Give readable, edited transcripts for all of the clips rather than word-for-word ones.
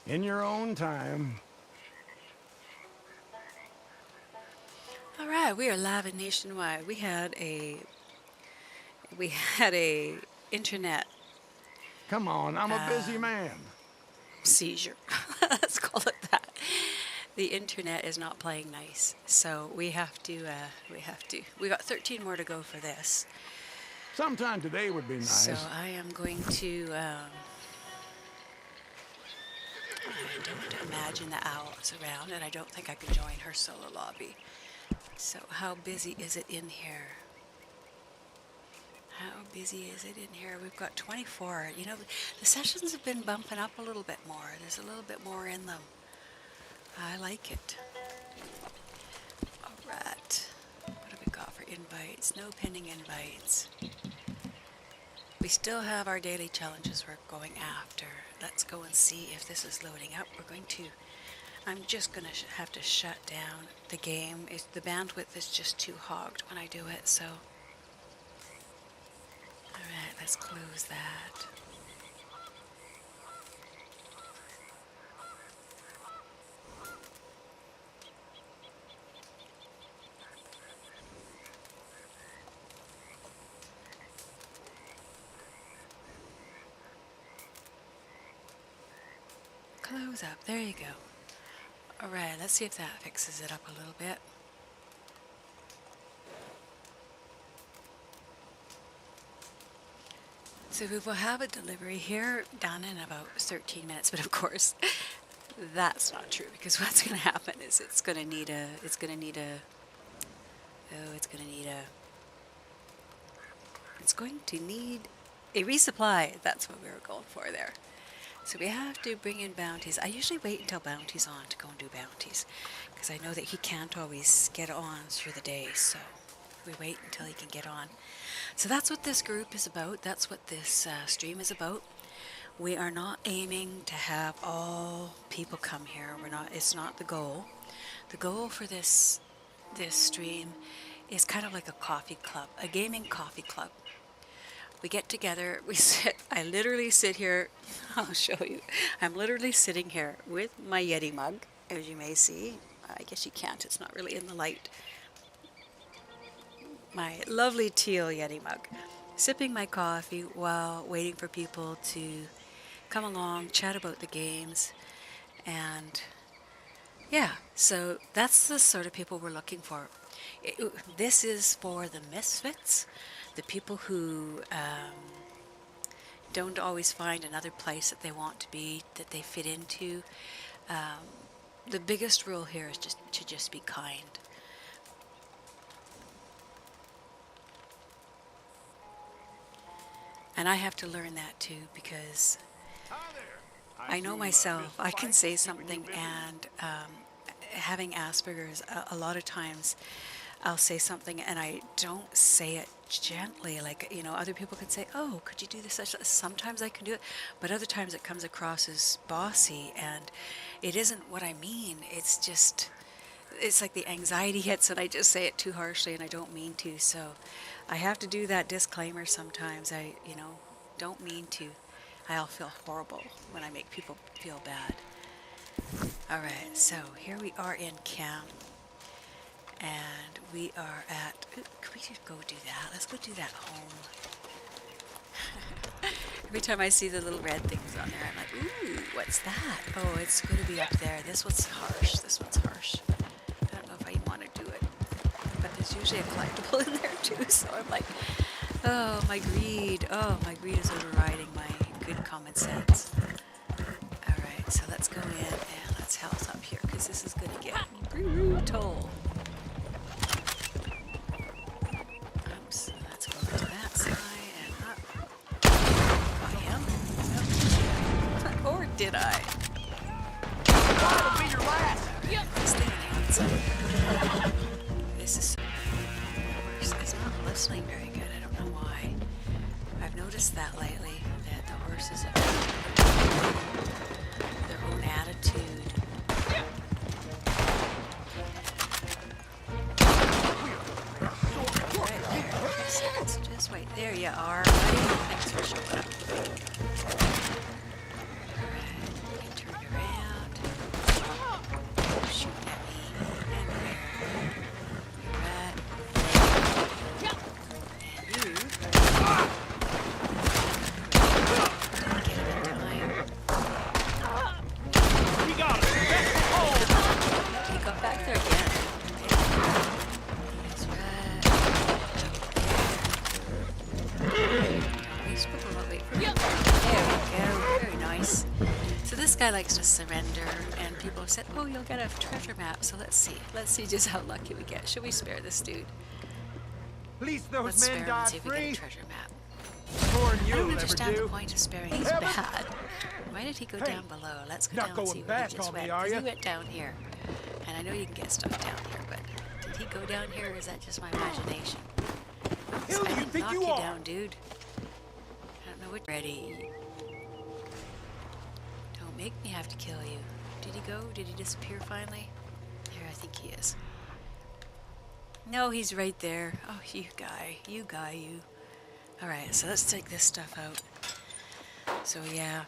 In your own time. All right, we are live and nationwide. We had a internet Come on, I'm a busy man. seizure. Let's call it that. The internet is not playing nice, so we have to. We got 13 more to go for this. Sometime today would be So nice. I am going to. I don't imagine the owl is around, and I don't think I can join her solo lobby. So how busy is it in here? How busy is it in here? We've got 24. You know, the sessions have been bumping up a little bit more. There's a little bit more in them. I like it. All right. What have we got for invites? No pending invites. We still have our daily challenges we're going after. Let's go and see if this is loading up. I'm just going to have to shut down the game. The bandwidth is just too hogged when I do it, so. All right, let's close that. Close up. There you go. All right, let's see if that fixes it up a little bit. So we will have a delivery here done in about 13 minutes, but of course that's not true, because what's going to happen is it's going to need a resupply. That's what we were going for there. So we have to bring in bounties. I usually wait until bounty's on to go and do bounties, because I know that he can't always get on through the day, so we wait until he can get on. So that's what this group is about. That's what this stream is about. We are not aiming to have all people come here. It's not the goal. The goal for this stream is kind of like a coffee club, a gaming coffee club. We get together, I literally sit here, I'll show you. I'm literally sitting here with my Yeti mug, as you may see. I guess you can't, it's not really in the light. My lovely teal Yeti mug. Sipping my coffee while waiting for people to come along, chat about the games. And yeah, so that's the sort of people we're looking for. This is for the misfits. The people who don't always find another place that they want to be, that they fit into. The biggest rule here is just be kind. And I have to learn that too, because I know myself. I can say something, and having Asperger's, a lot of times I'll say something and I don't say it gently, like, you know, other people could say, oh, could you do this? Sometimes I can do it, but other times it comes across as bossy, and it isn't what I mean. It's like the anxiety hits and I just say it too harshly, and I don't mean to. So I have to do that disclaimer sometimes. I don't mean to. I'll feel horrible when I make people feel bad. All right, so here we are in camp. And we are at, can we just go do that? Let's go do that home. Every time I see the little red things on there, I'm like, ooh, what's that? Oh, it's going to be up there. This one's harsh. This one's harsh. I don't know if I want to do it. But there's usually a collectible in there too, so I'm like, oh, my greed. Oh, my greed is overriding my good common sense. All right, so let's go in and let's health up here, because this is going to get brutal. Did I? That'll be your last. Yep. This is so worse. It's not listening very good. I don't know why. I've noticed that lately, that the horses have their own attitude. Right there. So just wait. There you are, buddy. Thanks for showing up. Alright, turn around. guy likes to surrender, and people have said, oh, you'll get a treasure map, so let's see. Let's see just how lucky we get. Should we spare this dude? At least those Let's spare men him and died see if we get free. a treasure map. More than I you don't will ever understand the do. point of sparing. He's bad. Why did he go down below? Let's go not down and see going where he back just on me, went. are 'Cause ya? he went down here. And I know you can get stuff down here, but did he go down here, or is that just my imagination? Who do I you didn't think knock you you are? down, dude. I don't know what. Ready. Don't make me have to kill you. Did he go? Did he disappear finally? Here, I think he is. No, he's right there. Oh, you guy. You guy, you. Alright, so let's take this stuff out. So, yeah.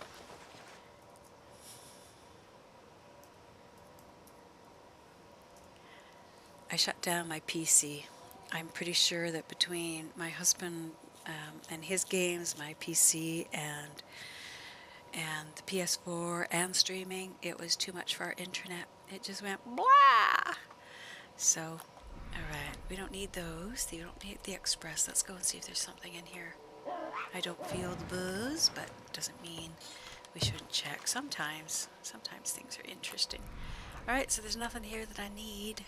I shut down my PC. I'm pretty sure that between my husband and his games, my PC, and the PS4 and streaming, it was too much for our internet. It just went blah. So, alright, we don't need those. We don't need the express. Let's go and see if there's something in here. I don't feel the buzz, but doesn't mean we shouldn't check. Sometimes things are interesting. Alright, so there's nothing here that I need.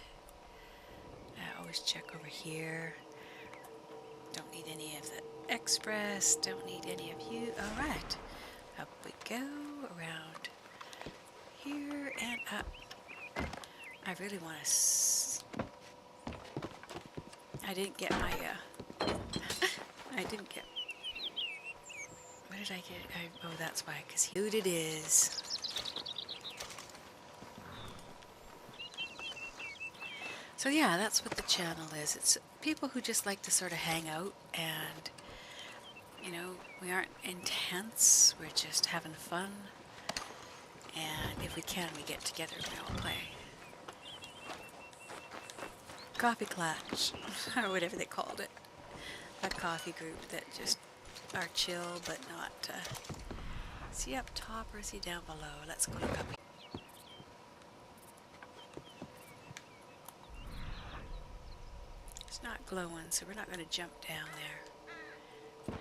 I always check over here. Don't need any of the express. Don't need any of you. Alright. Up we go. Around here and up. I really want to... I didn't get my... I didn't get... What did I get? Oh, that's why. Because he... It is... So yeah, that's what the channel is. It's people who just like to sort of hang out and, you know, we aren't intense, we're just having fun. And if we can, we get together and we all play. Coffee Clutch, or whatever they called it. A coffee group that just are chill but not, is he up top or is he down below? Let's go look up. It's not glowing, so we're not going to jump down there.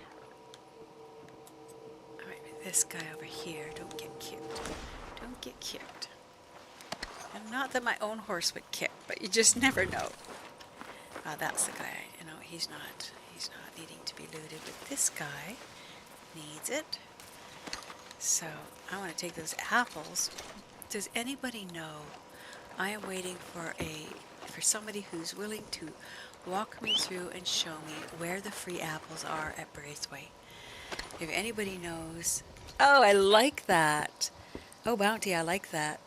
Alright, this guy over here, don't get kicked. Don't get kicked. And not that my own horse would kick, but you just never know. That's the guy, you know, he's not needing to be looted, but this guy needs it. So, I want to take those apples. Does anybody know? I am waiting for somebody who's willing to walk me through and show me where the free apples are at Braithwaite. If anybody knows... Oh, I like that. Oh, Bounty, I like that.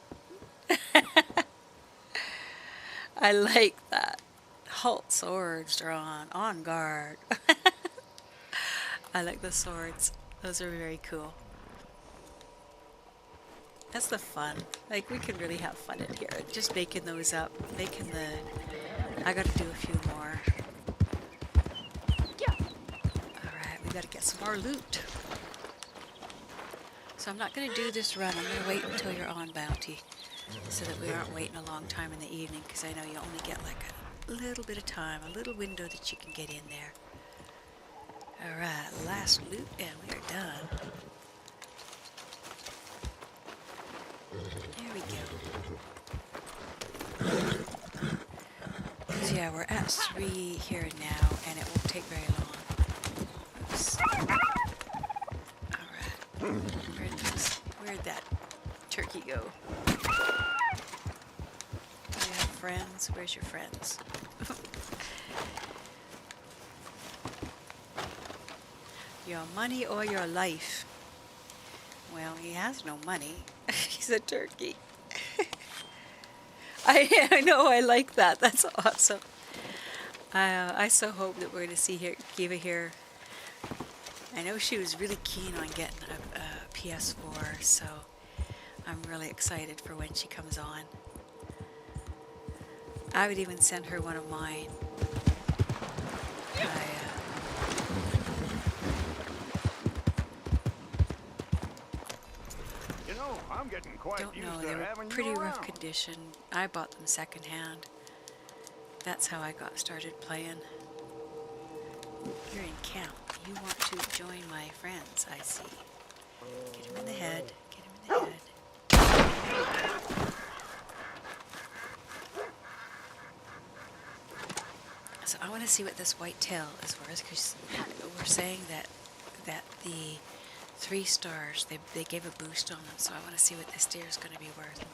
I like that. Halt swords drawn, on guard. I like the swords. Those are very cool. That's the fun. Like, we can really have fun in here. Just making those up. Making the... I gotta do a few more. Yeah. Alright, we gotta get some more loot. So I'm not gonna do this run. I'm gonna wait until you're on Bounty. So that we aren't waiting a long time in the evening. Because I know you only get like a little bit of time. A little window that you can get in there. Alright, last loot and we are done. There we go. So yeah, we're at 3 here now, and it won't take very long. Oops. Alright. Where'd that turkey go? Do you have friends? Where's your friends? Your money or your life? Well, he has no money. He's a turkey. I know, I like that. That's awesome. I so hope that we're going to see Kiva here. I know she was really keen on getting a PS4, so I'm really excited for when she comes on. I would even send her one of mine. I'm getting quite Don't used know, to they were having pretty you rough around. condition. I bought them secondhand. That's how I got started playing. You're in camp. You want to join my friends, I see. Get him in the head. Get him in the head. want to see what this white tail is worth, because we're saying that the 3 stars, they gave a boost on them, so I want to see what this deer is going to be worth,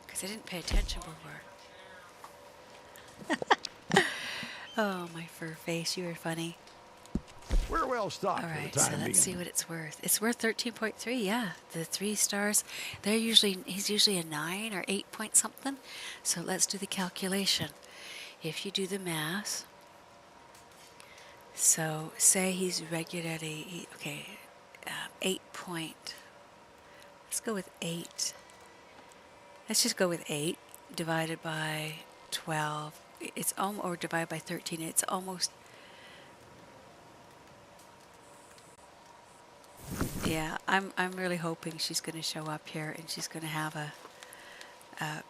because I didn't pay attention before. Oh, my fur face, you were funny. We're well stocked All for the right, so time let's see being. what it's worth. It's worth 13.3, yeah. The 3 stars, he's usually a 9 or 8 point something. So let's do the calculation. If you do the math, so say he's regularly, okay, 8 point, let's go with 8. Let's just go with 8 divided by 12. It's almost, or divided by 13, it's almost, yeah, I'm really hoping she's going to show up here and she's going to have a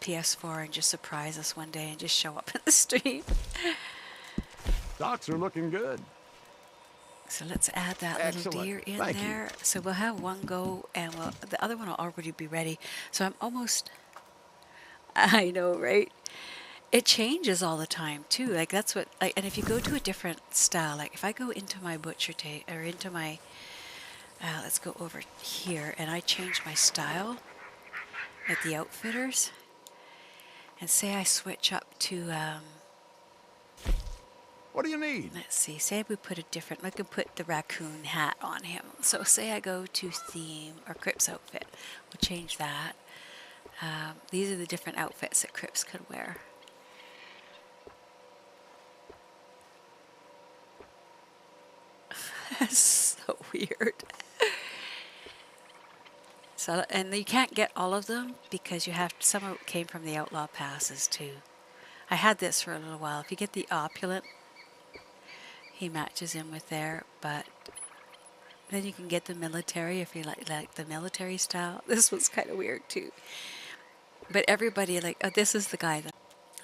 PS4 and just surprise us one day and just show up in the street. Stocks are looking good. So let's add that Excellent. little deer in Thank you. there. So we'll have one go, and the other one will already be ready. So I'm almost, I know, right? It changes all the time too. Like that's what, like, and if you go to a different style, like if I go into my butcher tape or into my, let's go over here, and I change my style at the outfitters, and say I switch up to, What do you need? let's see, say we put a different, I could put the raccoon hat on him. So say I go to theme or Crip's outfit, we'll change that. These are the different outfits that Crips could wear. That's so weird. So, and you can't get all of them because you have, some of it came from the outlaw passes too. I had this for a little while. If you get the opulent, he matches in with there, but then you can get the military if you like the military style. This was kind of weird too. But everybody like, oh, this is the guy that,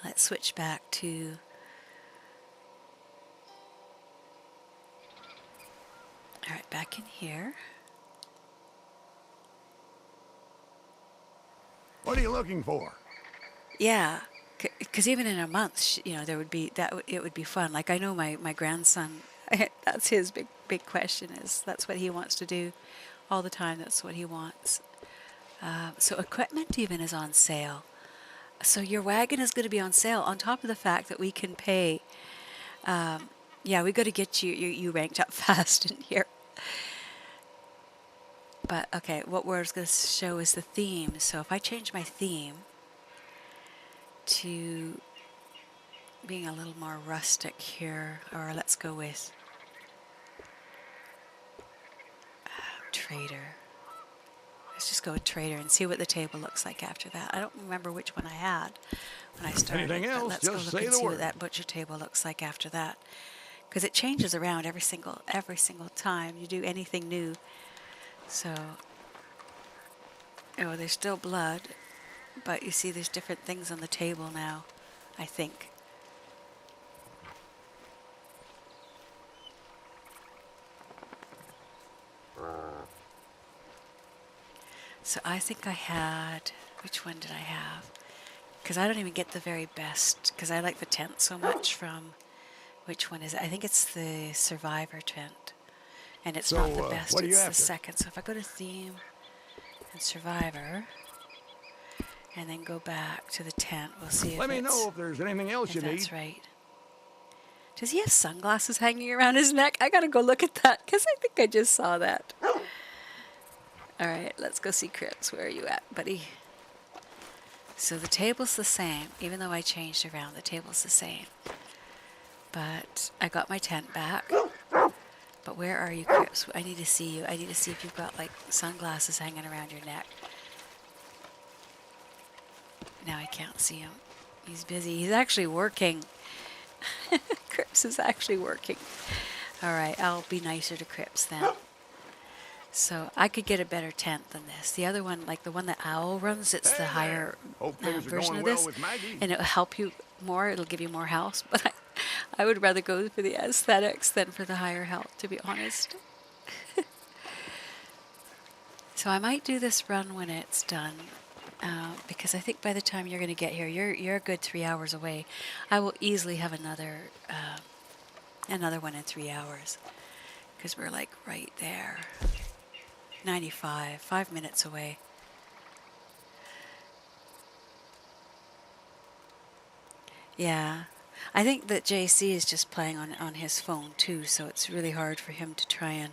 let's switch back to, all right, back in here. What are you looking for? Yeah, because even in a month, you know, there would be that. It would be fun. Like I know my grandson. That's his big question. Is that's what he wants to do, all the time. That's what he wants. So equipment even is on sale. So your wagon is going to be on sale on top of the fact that we can pay. Yeah, we got to get you ranked up fast in here. But okay, what we're going to show is the theme. So if I change my theme to being a little more rustic here, or let's go with trader. Let's just go with trader and see what the table looks like after that. I don't remember which one I had when I started. Anything else, let's go just look say and the see word. what that butcher table looks like after that, because it changes around every single time you do anything new. So, oh, there's still blood, but you see there's different things on the table now, I think. So I think I had, which one did I have? Because I don't even get the very best, because I like the tent so much from, which one is it? I think it's the Survivor tent. And it's not the best, what are you it's the after? second. So if I go to theme and Survivor, and then go back to the tent, we'll see if Let me it's, know if there's anything else if you that's need. right. Does he have sunglasses hanging around his neck? I gotta go look at that, because I think I just saw that. All right, let's go see Crips. Where are you at, buddy? So the table's the same, even though I changed around, the table's the same. But I got my tent back. But where are you, Crips? I need to see you. I need to see if you've got like sunglasses hanging around your neck. Now I can't see him. He's busy. He's actually working. Crips is actually working. All right, I'll be nicer to Crips then. So I could get a better tent than this. The other one, like the one that Owl runs, it's Hey the there. higher Hope things are version going of well this, with Maggie. and it'll help you more. It'll give you more health, but I would rather go for the aesthetics than for the higher health, to be honest. So I might do this run when it's done. because I think by the time you're going to get here, you're a good 3 hours away. I will easily have another one in 3 hours, because we're like right there. 95, 5 minutes away. Yeah. I think that JC is just playing on his phone too, so it's really hard for him to try and...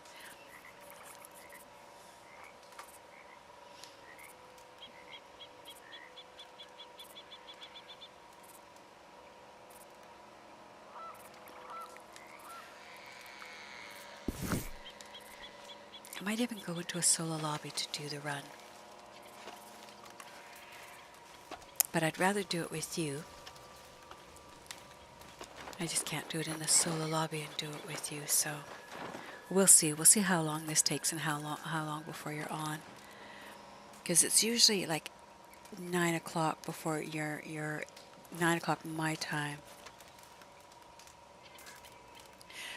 I might even go into a solo lobby to do the run. But I'd rather do it with you. I just can't do it in a solo lobby and do it with you, so we'll see. We'll see how long this takes and how long before you're on. Because it's usually like 9 o'clock before you're 9 o'clock my time.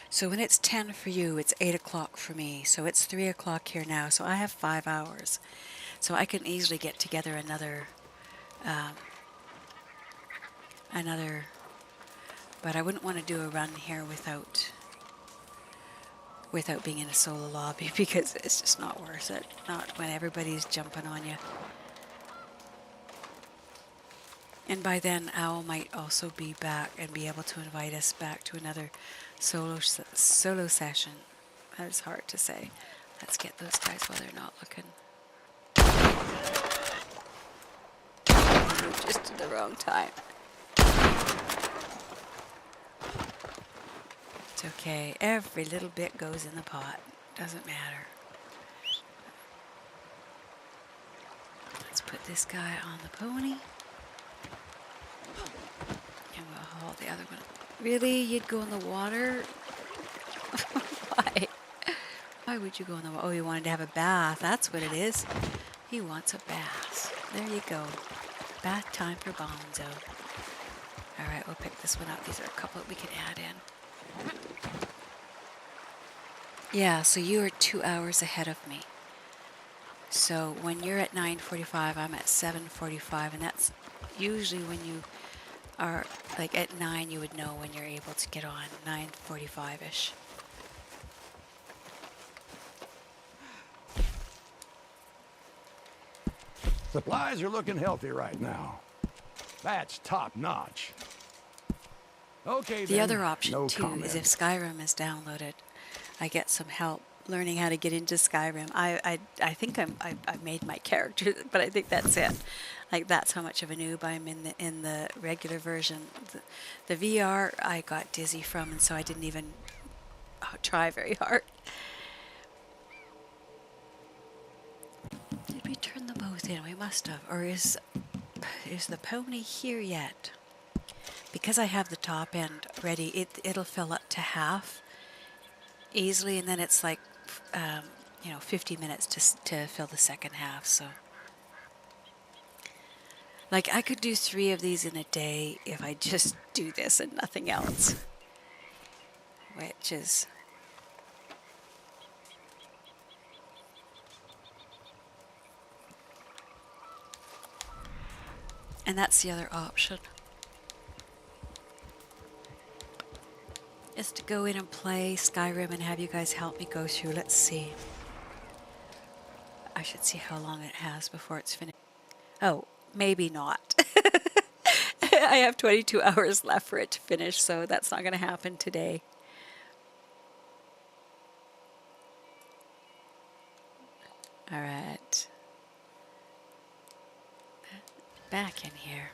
So when it's 10 for you, it's 8 o'clock for me. So it's 3 o'clock here now. So I have 5 hours. So I can easily get together another, but I wouldn't want to do a run here without being in a solo lobby, because it's just not worth it. Not when everybody's jumping on you. And by then, Owl might also be back and be able to invite us back to another solo session. That is hard to say. Let's get those guys while they're not looking. Just at the wrong time. It's okay. Every little bit goes in the pot. Doesn't matter. Let's put this guy on the pony. And we'll haul the other one. Really? You'd go in the water? Why? Why would you go in the water? Oh, you wanted to have a bath. That's what it is. He wants a bath. There you go. Bath time for Bonzo. Alright, we'll pick this one up. These are a couple that we can add in. Yeah, so you are 2 hours ahead of me. So when you're at 9:45, I'm at 7:45, and that's usually when you are, like at 9 you would know when you're able to get on, 9:45-ish. Supplies are looking healthy right now. That's top notch. Okay, The then, other option no too comment. is if Skyrim is downloaded, I get some help learning how to get into Skyrim. I think I made my character, but I think that's it. Like, that's how much of a noob I'm in the regular version. The VR I got dizzy from, and so I didn't even try very hard. Did we turn them both in? We must have. Or is the pony here yet? Because I have the top end ready, it'll fill up to half easily, and then it's like 50 minutes to fill the second half. So, like, I could do 3 of these in a day if I just do this and nothing else, which is... And that's the other option, is to go in and play Skyrim and have you guys help me go through. Let's see. I should see how long it has before it's finished. Oh, maybe not. I have 22 hours left for it to finish, so that's not going to happen today. All right. Back in here.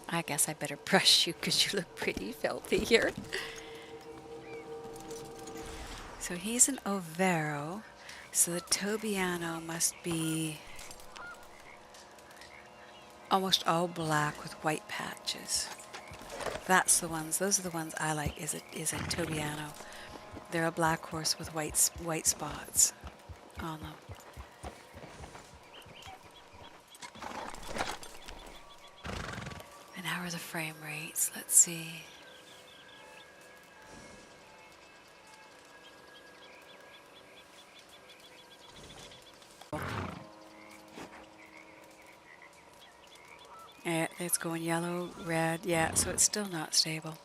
I guess I better brush you because you look pretty filthy here. So he's an Overo. So the Tobiano must be almost all black with white patches. That's the ones. Those are the ones I like. Is a Tobiano. They're a black horse with white spots on them. And how are the frame rates? Let's see. It's going yellow, red, yeah, so it's still not stable.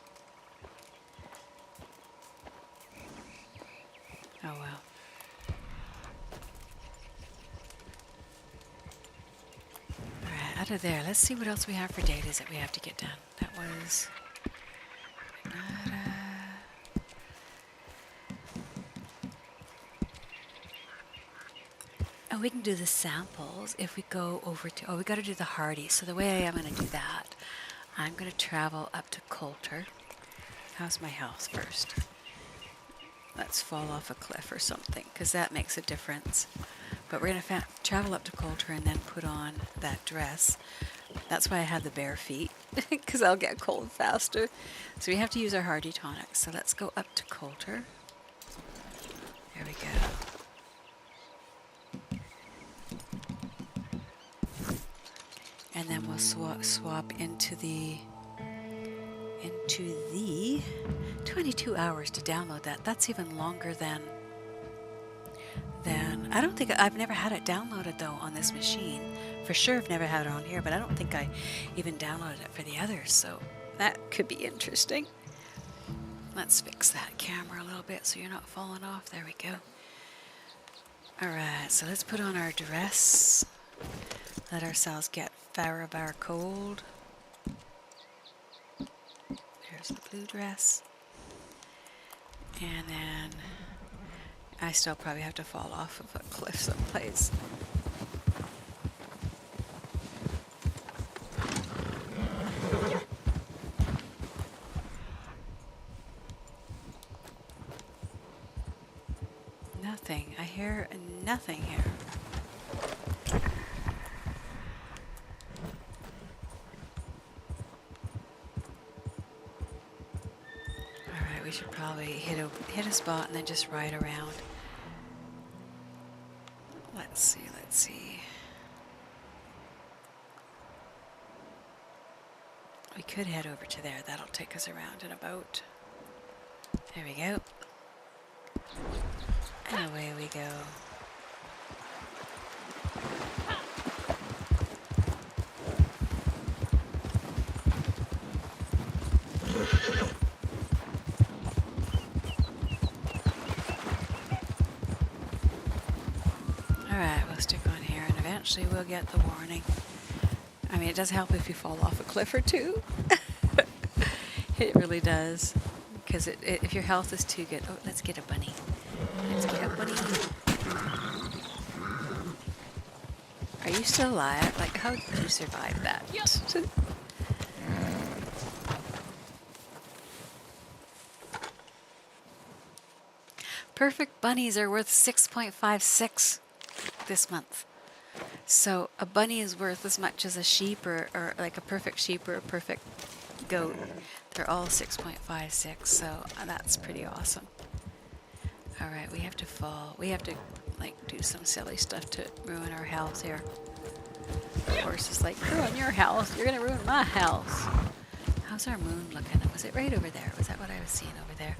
Oh well. Alright, out of there, let's see what else we have for dailies that we have to get done. That was... Oh, we can do the samples if we go over to... Oh, we got to do the hardy. So the way I'm going to do that, I'm going to travel up to Coulter. How's my health first? Let's fall off a cliff or something, because that makes a difference. But we're going to travel up to Coulter and then put on that dress. That's why I have the bare feet, because I'll get cold faster. So we have to use our hardy tonics. So let's go up to Coulter. There we go. And then we'll swap into the 22 hours to download that. That's even longer than I don't think I've never had it downloaded though on this machine. For sure I've never had it on here, but I don't think I even downloaded it for the others, so that could be interesting. Let's fix that camera a little bit so you're not falling off. There we go. Alright, so let's put on our dress. Let ourselves get Farabar cold. There's the blue dress. And then I still probably have to fall off of a cliff someplace. Nothing. I hear nothing here. We should probably hit a spot and then just ride around. Let's see. We could head over to there. That'll take us around in a boat. There we go. And away we go. Alright, we'll stick on here and eventually we'll get the warning. I mean, it does help if you fall off a cliff or two. It really does. Because if your health is too good... Oh, let's get a bunny. Let's get a bunny. Are you still alive? Like, how did you survive that? Yep. Perfect bunnies are worth 6.56 this month. So a bunny is worth as much as a sheep or like a perfect sheep or a perfect goat. They're all 6.56, so that's pretty awesome. Alright, we have to fall. We have to like do some silly stuff to ruin our health here. The horse is like, ruin your health. You're going to ruin my health. How's our moon looking? Was it right over there? Was that what I was seeing over there?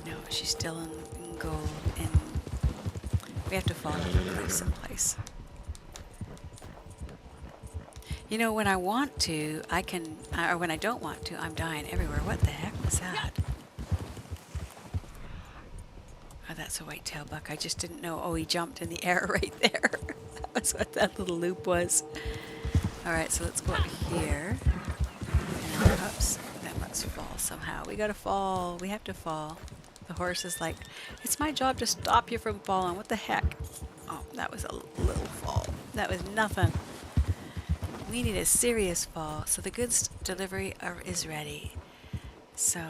No, she's still in gold. We have to fall into the cliff someplace. You know, when I want to, I can, or when I don't want to, I'm dying everywhere. What the heck was that? Oh, that's a white-tail buck. I just didn't know. Oh, he jumped in the air right there. That was what that little loop was. All right, so let's go up here. And then, oops, then let's fall somehow. We gotta fall. We have to fall. The horse is like, it's my job to stop you from falling. What the heck? Oh, that was a little fall. That was nothing. We need a serious fall. So the goods delivery is ready. So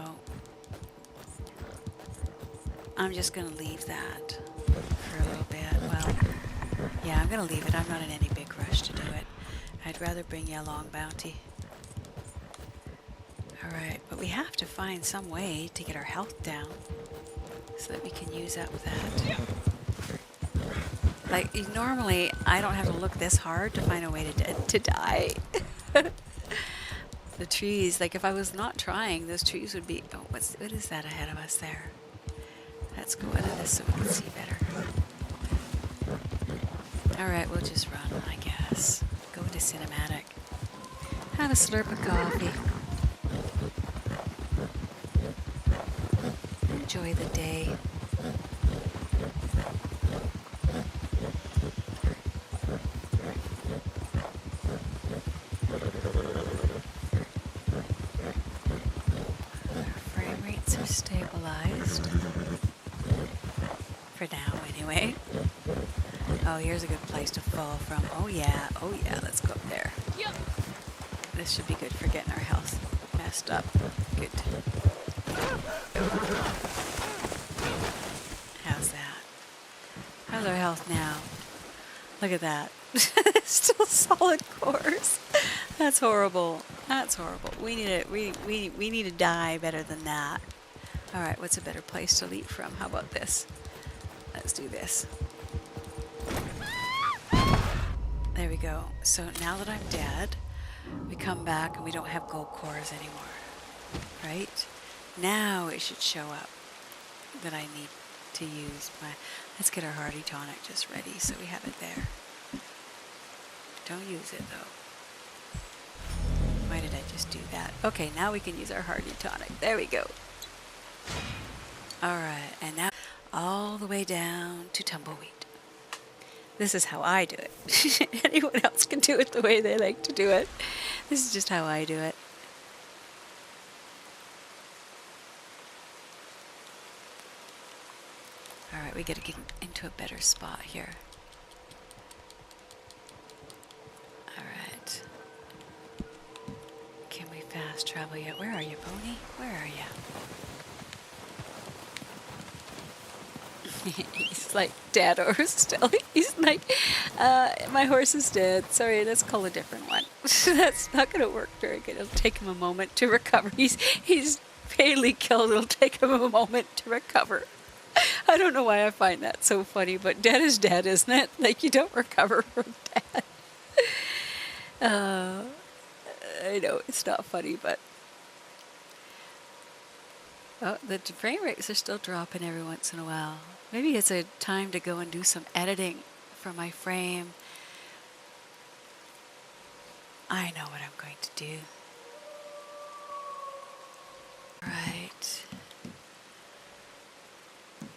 I'm just going to leave that for a little bit. Well, yeah, I'm going to leave it. I'm not in any big rush to do it. I'd rather bring you along, Bounty. Alright, but we have to find some way to get our health down so that we can use up that. Like, normally, I don't have to look this hard to find a way to die. The trees, like if I was not trying, those trees would be... Oh, what is that ahead of us there? Let's go into this so we can see better. Alright, we'll just run, I guess. Go to cinematic. Have a slurp of coffee. Enjoy the day. Frame rates are stabilized. For now, anyway. Oh, here's a good place to fall from. Oh yeah, let's go up there. Yep. This should be good for getting our health messed up. Good. How's that? How's our health now? Look at that. Still solid cores. That's horrible. That's horrible. We need to die better than that. All right, what's a better place to leap from? How about this? Let's do this. There we go. So now that I'm dead, we come back and we don't have gold cores anymore. Right? Now it should show up that I need to use my... Let's get our Hardy Tonic just ready so we have it there. Don't use it though. Why did I just do that? Okay, now we can use our Hardy Tonic. There we go. Alright, and now all the way down to Tumbleweed. This is how I do it. Anyone else can do it the way they like to do it. This is just how I do it. Alright, we gotta get into a better spot here. Alright. Can we fast travel yet? Where are you, Pony? Where are you? He's like dead or still. He's like, my horse is dead. Sorry, let's call a different one. That's not going to work very good. It'll take him a moment to recover. He's fatally killed. It'll take him a moment to recover. I don't know why I find that so funny, but dead is dead, isn't it? Like, you don't recover from death. I know, it's not funny, but... Oh, the frame rates are still dropping every once in a while. Maybe it's a time to go and do some editing for my frame. I know what I'm going to do. Right.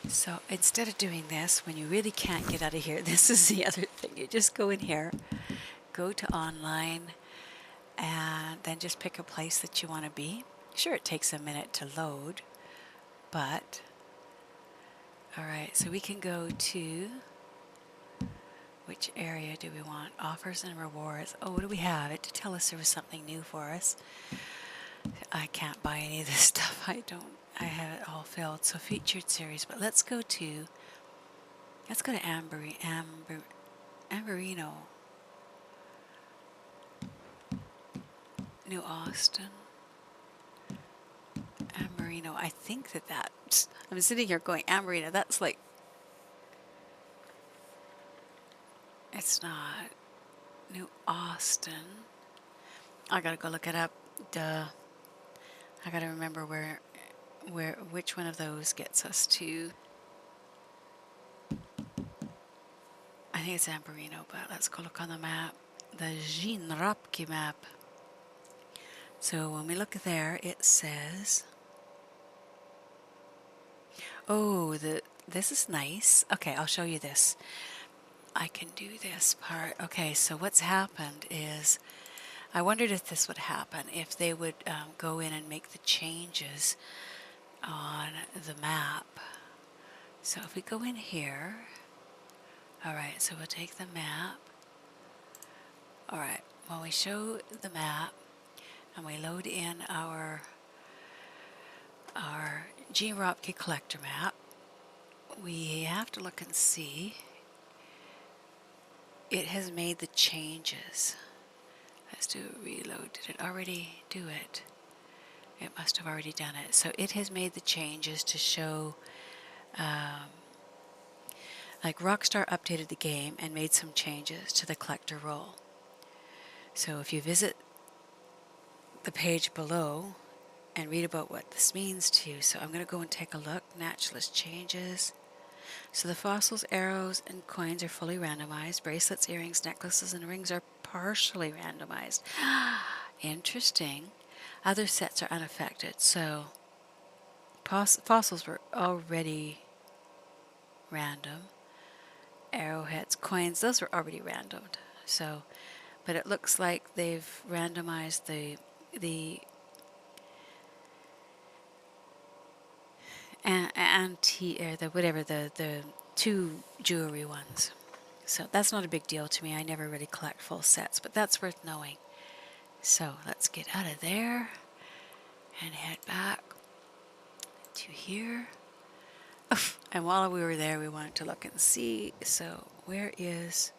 So instead of doing this, when you really can't get out of here, this is the other thing. You just go in here, go to online, and then just pick a place that you want to be. Sure, it takes a minute to load, but... Alright, so we can go to... Which area do we want? Offers and rewards. Oh, what do we have? It to tell us there was something new for us. I can't buy any of this stuff. I have it all filled. So featured series. But let's go to Amberino. New Austin. Amberino. I think that I'm sitting here going, Amberino, that's like... It's not. New Austin. I gotta go look it up. Duh. I gotta remember which one of those gets us to... I think it's Amberino, but let's go look on the map. The Jinropki map. So when we look there, it says... Oh, this is nice. Okay, I'll show you this. I can do this part. Okay, so what's happened is, I wondered if this would happen, if they would go in and make the changes on the map. So if we go in here, alright, so we'll take the map. Alright, when we show the map, and we load in our Gene Ropke collector map, we have to look and see. It has made the changes. Let's do a reload. Did it already do it? It must have already done it. So it has made the changes to show, like Rockstar updated the game and made some changes to the collector role. So if you visit the page below and read about what this means to you. So I'm going to go and take a look. Naturalist changes. So the fossils, arrows, and coins are fully randomized. Bracelets, earrings, necklaces, and rings are partially randomized. Interesting. Other sets are unaffected. So fossils were already random. Arrowheads, coins, those were already randomed. So, but it looks like they've randomized the the two jewelry ones. So that's not a big deal to me. I never really collect full sets, but that's worth knowing. So let's get out of there and head back to here. And while we were there, we wanted to look and see. So where is...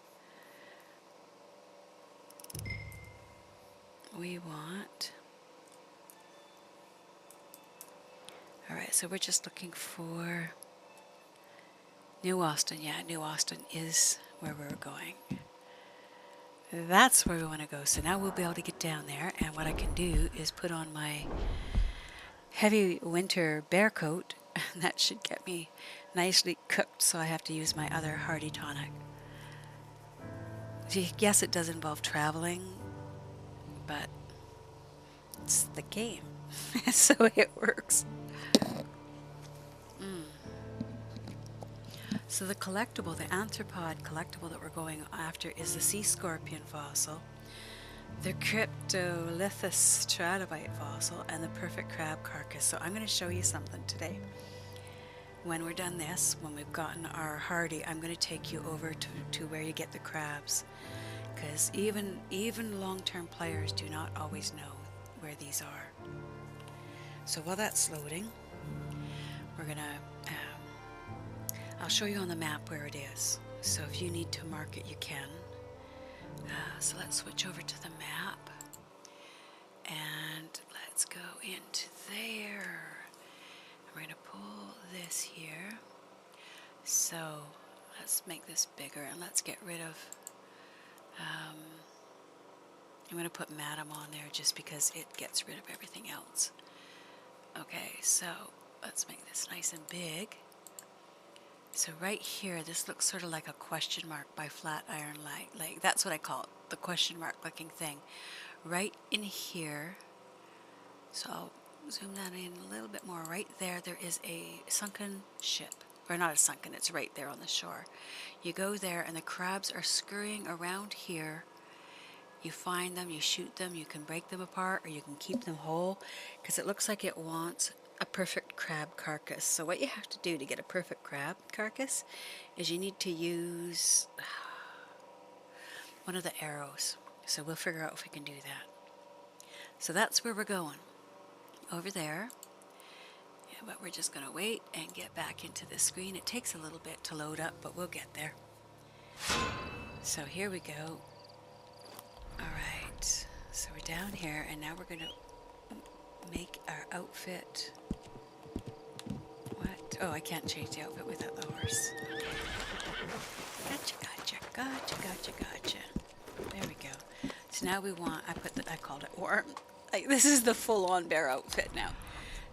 We want... Alright, so we're just looking for New Austin. Yeah, New Austin is where we're going. That's where we want to go. So now we'll be able to get down there, and what I can do is put on my heavy winter bear coat. That should get me nicely cooked, so I have to use my other hardy tonic. Yes, it does involve traveling, but it's the game, so it works. So the collectible, the arthropod collectible that we're going after is the sea scorpion fossil, the Cryptolithus trilobite fossil, and the perfect crab carcass. So I'm going to show you something today. When we're done this, when we've gotten our hardy, I'm going to take you over to where you get the crabs, because even long-term players do not always know where these are. So while that's loading, we're going to I'll show you on the map where it is. So if you need to mark it, you can. So let's switch over to the map. And let's go into there. We're going to pull this here. So let's make this bigger, and let's get rid of... I'm going to put Madam on there just because it gets rid of everything else. Okay, so let's make this nice and big. So right here, this looks sort of like a question mark by Flatiron Lake. That's what I call it, the question mark looking thing. Right in here, so I'll zoom that in a little bit more. Right there, there is a sunken ship. Or not a sunken, it's right there on the shore. You go there and the crabs are scurrying around here. You find them, you shoot them, you can break them apart or you can keep them whole, because it looks like it wants a perfect crab carcass. So what you have to do to get a perfect crab carcass is you need to use one of the arrows. So we'll figure out if we can do that. So that's where we're going, over there. Yeah, but we're just going to wait and get back into the screen. It takes a little bit to load up, but we'll get there. So here we go. Alright, so we're down here, and now we're going to make our outfit. What? Oh, I can't change the outfit without the horse. Gotcha, gotcha, gotcha, gotcha, gotcha. There we go. So now we want, I called it warm. Like, this is the full-on bear outfit now.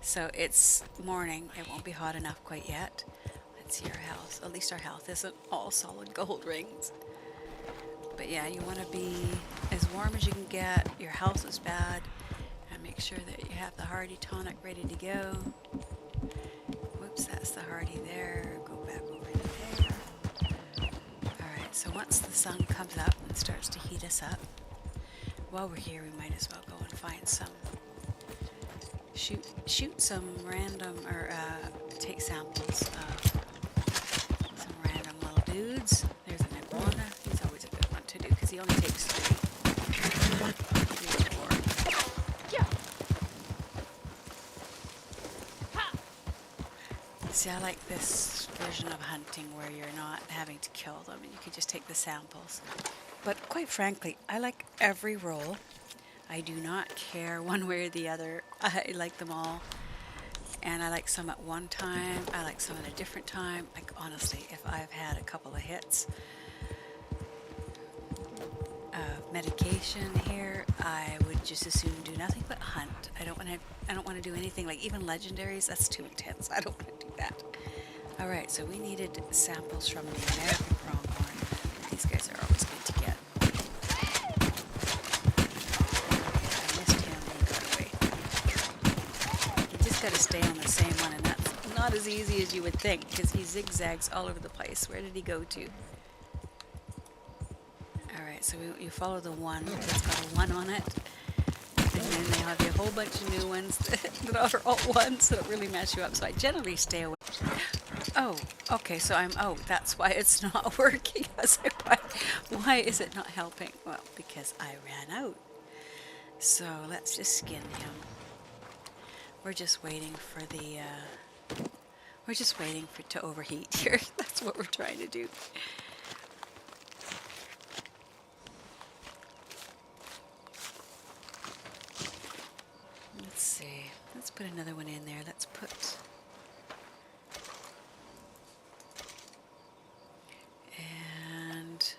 So it's morning. It won't be hot enough quite yet. Let's see our health. At least our health isn't all solid gold rings. But yeah, you want to be as warm as you can get. Your health is bad. And make sure that you have the hardy tonic ready to go. Whoops, that's the hardy there. Go back over to there. Alright, so once the sun comes up and starts to heat us up, while we're here, we might as well go and find some... Shoot some random, or take samples of some random little dudes. There's an iguana. He's always a good one to do because he only takes 3. 3 or 4. Yeah. Ha. See, I like this version of hunting where you're not having to kill them and you can just take the samples. But quite frankly, I like every roll. I do not care one way or the other. I like them all. And I like some at one time. I like some at a different time. Like, honestly, if I've had a couple of hits of medication here, I would just as soon do nothing but hunt. I don't want to do anything like even legendaries. That's too intense. I don't want to do that. Alright, so we needed samples from the American pronghorn. These guys are always good to get. I missed him and he got away. You just gotta stay on the same one, and that's not as easy as you would think, because he zigzags all over the place. Where did he go to? Alright, so you follow the one that's got a 1 on it. And then they have a whole bunch of new ones that are all ones that don't really mess you up. So I generally stay away. Oh, okay, so that's why it's not working. I was like, why is it not helping? Well, because I ran out. So let's just skin him. We're just waiting for the, to overheat here. That's what we're trying to do. Let's see. Let's put another one in there. Let's put... And...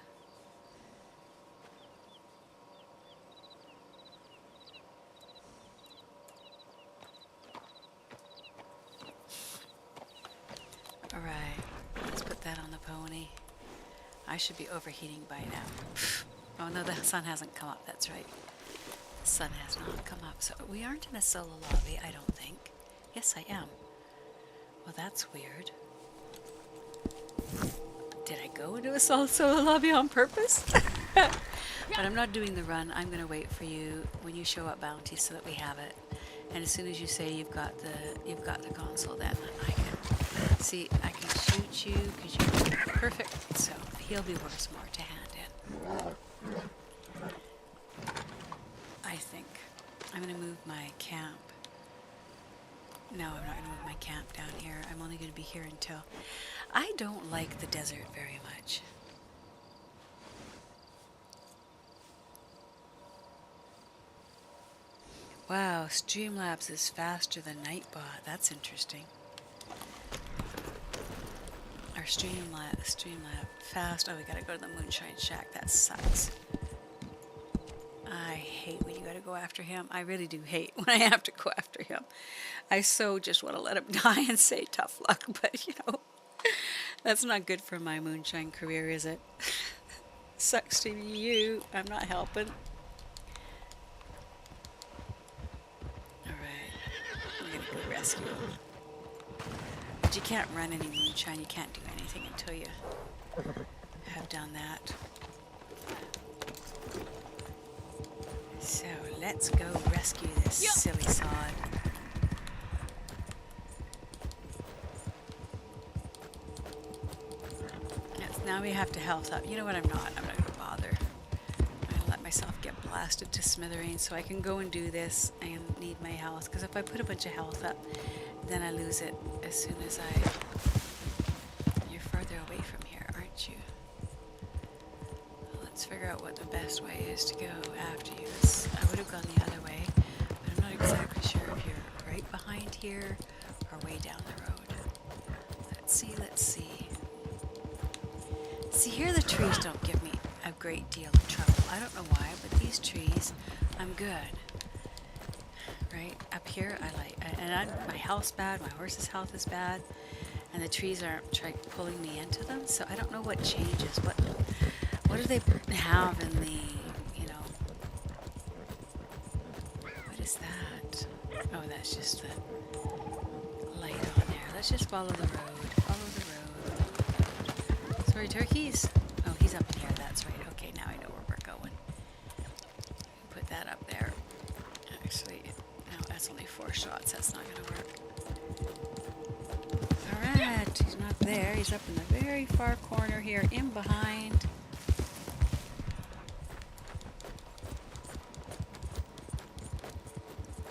Alright. Let's put that on the pony. I should be overheating by now. Oh no, the sun hasn't come up. That's right. The sun has not come up. So we aren't in a solo lobby, I don't think. Yes, I am. Well, that's weird. Did I go into a solo lobby on purpose? But I'm not doing the run. I'm going to wait for you when you show up bounty so that we have it. And as soon as you say you've got the console, then I can see, I can shoot you because you're perfect. So he'll be worth more to hand in. I think. I'm going to move my camp. No, I'm not going to move my camp down here. I'm only going to be here until... I don't like the desert very much. Wow, Streamlabs is faster than Nightbot. That's interesting. Our Streamlab fast. Oh, we gotta go to the Moonshine Shack. That sucks. I hate when you gotta go after him. I really do hate when I have to go after him. I so just want to let him die and say tough luck, but you know, that's not good for my moonshine career, is it? Sucks to be you. I'm not helping. Alright, I'm gonna go rescue him. But you can't run any moonshine. You can't do anything until you have done that. So let's go rescue this silly sod. Yes, now we have to health up. You know what? I'm not going to bother. I'm going to let myself get blasted to smithereens so I can go and do this and need my health. Because if I put a bunch of health up, then I lose it as soon as I... You're further away from here, aren't you? Let's figure out what the best way is to go after you. I would have gone the other way, but I'm not exactly sure if you're right behind here or way down the road. Let's see, let's see. See, here the trees don't give me a great deal of trouble. I don't know why, but these trees, I'm good. Right? Up here, my health's bad, my horse's health is bad, and the trees aren't pulling me into them, so I don't know what changes. What do they have in the, you know, what is that? Oh, that's just the light on there. Let's just follow the road. Follow the road. Sorry, turkeys. Oh, he's up in here. That's right. Okay, now I know where we're going. Put that up there. Actually, no, that's only 4 shots. That's not going to work. Alright, he's not there. He's up in the very far corner here, in behind.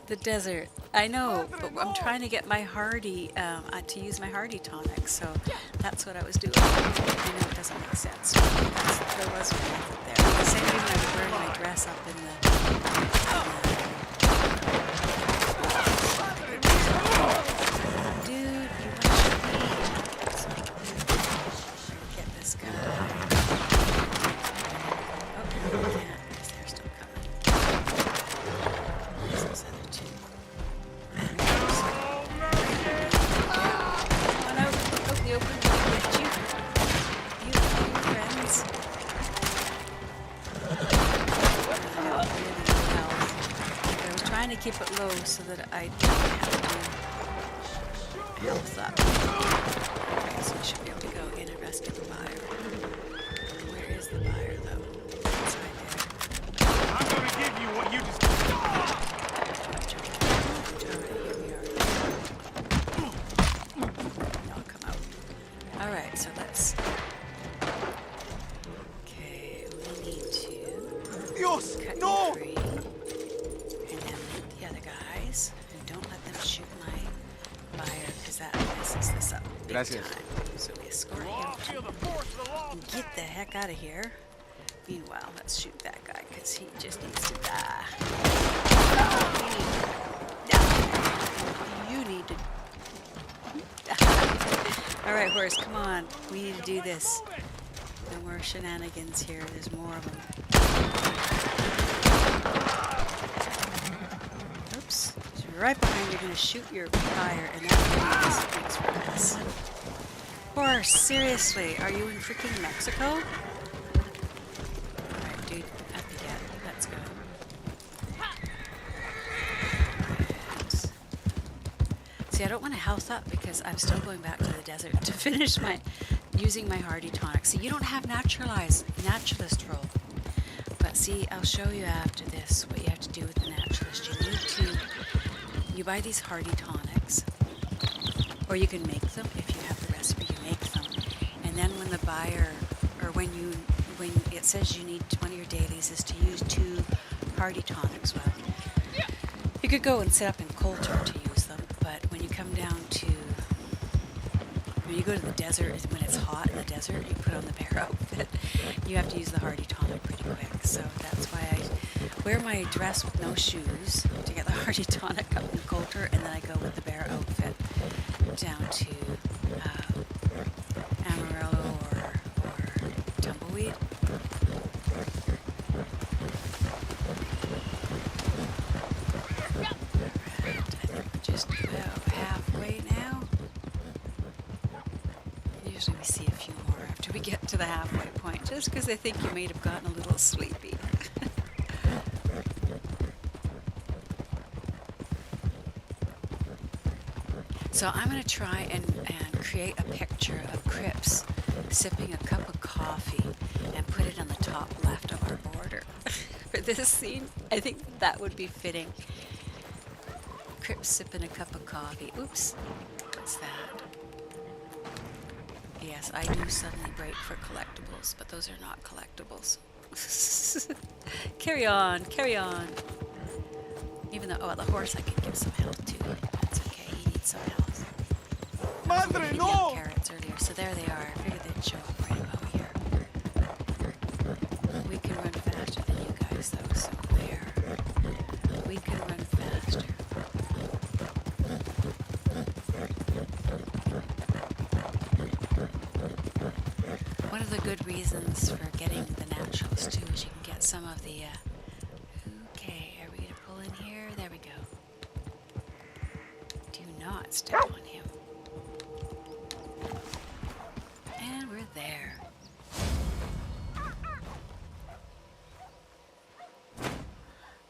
The desert. I know, but I'm trying to get my hardy, to use my hardy tonic, so that's what I was doing. I know it doesn't make sense. There was a method there. The same reason I was wearing my dress up in the... Dude, you want to be... Get this guy. Oh, I can't. They're still coming. There's those other two. Oh no! Oh, the open so that I don't have to health up. Okay, so I should be able to go in and rescue the buyer. Where is the buyer, though? It's right there. I'm gonna give you what you just. Alright, so let's... Okay, we need to Dios, cut no! you free. And then meet the other guys. And don't let them shoot my buyer, because that messes this up big Gracias. time. So we escort him Feel the force of the law. and get the heck out of here. Meanwhile, let's shoot that guy, because he just needs to die. You need to... Alright, horse, come on. We need to do this. No more shenanigans here. There's more of them. Oops. So right behind, you're going to shoot your fire, and that really makes for a mess. Horse, seriously, are you in freaking Mexico? Alright, dude, I forget. Let's go. See, I don't want to health up because I'm still going back to the desert to finish my using my hardy tonic. See, you don't have naturalist roll. But see, I'll show you after this what you have to do with the naturalist. You buy these hardy tonics, or you can make them if you have the recipe. You make them, and then when the buyer, or when it says you need one of your dailies is to use 2 hardy tonics. Well, you could go and set up in Coulter to use them, but when you come down to, when you go to the desert, when it's hot in the desert, you put on the bear outfit. You have to use the hardy tonic pretty quick, so that's why I wear my dress with no shoes to get the hardy tonic up in Coulter, and then I go with the bear outfit down to Amarillo or Tumbleweed. Just about halfway now. Usually we see a few more after we get to the halfway point, just because I think you may have gotten a little sleepy. So I'm going to try and create a picture of Cripps sipping a cup of coffee and put it on the top left of our border. For this scene, I think that would be fitting. Cripps sipping a cup of coffee. Oops. What's that? Yes, I do suddenly break for collectibles, but those are not collectibles. Carry on, carry on. Even though, oh, the horse I can give some health to. That's okay, he needs some health. Madre, We no! had carrots earlier, so there they are. I figured they'd show up right about here. We can run faster than you guys, though, so there. We can run faster. One of the good reasons for getting the naturalist too is you can get some of the, okay, are we going to pull in here? There we go. Do not step on him. And we're there.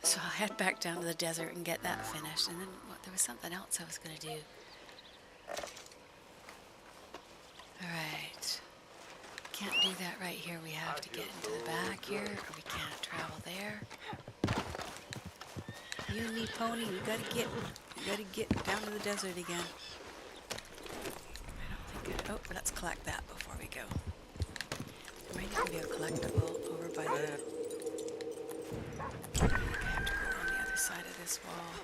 So I'll head back down to the desert and get that finished. And then there was something else I was going to do. Alright. Can't do that right here. We have to get into the back here, or we can't travel there. You and me, pony, we gotta get down to the desert again. I don't think oh, let's collect that before we go. There might even be a collectible over by the... I think I have to go on the other side of this wall.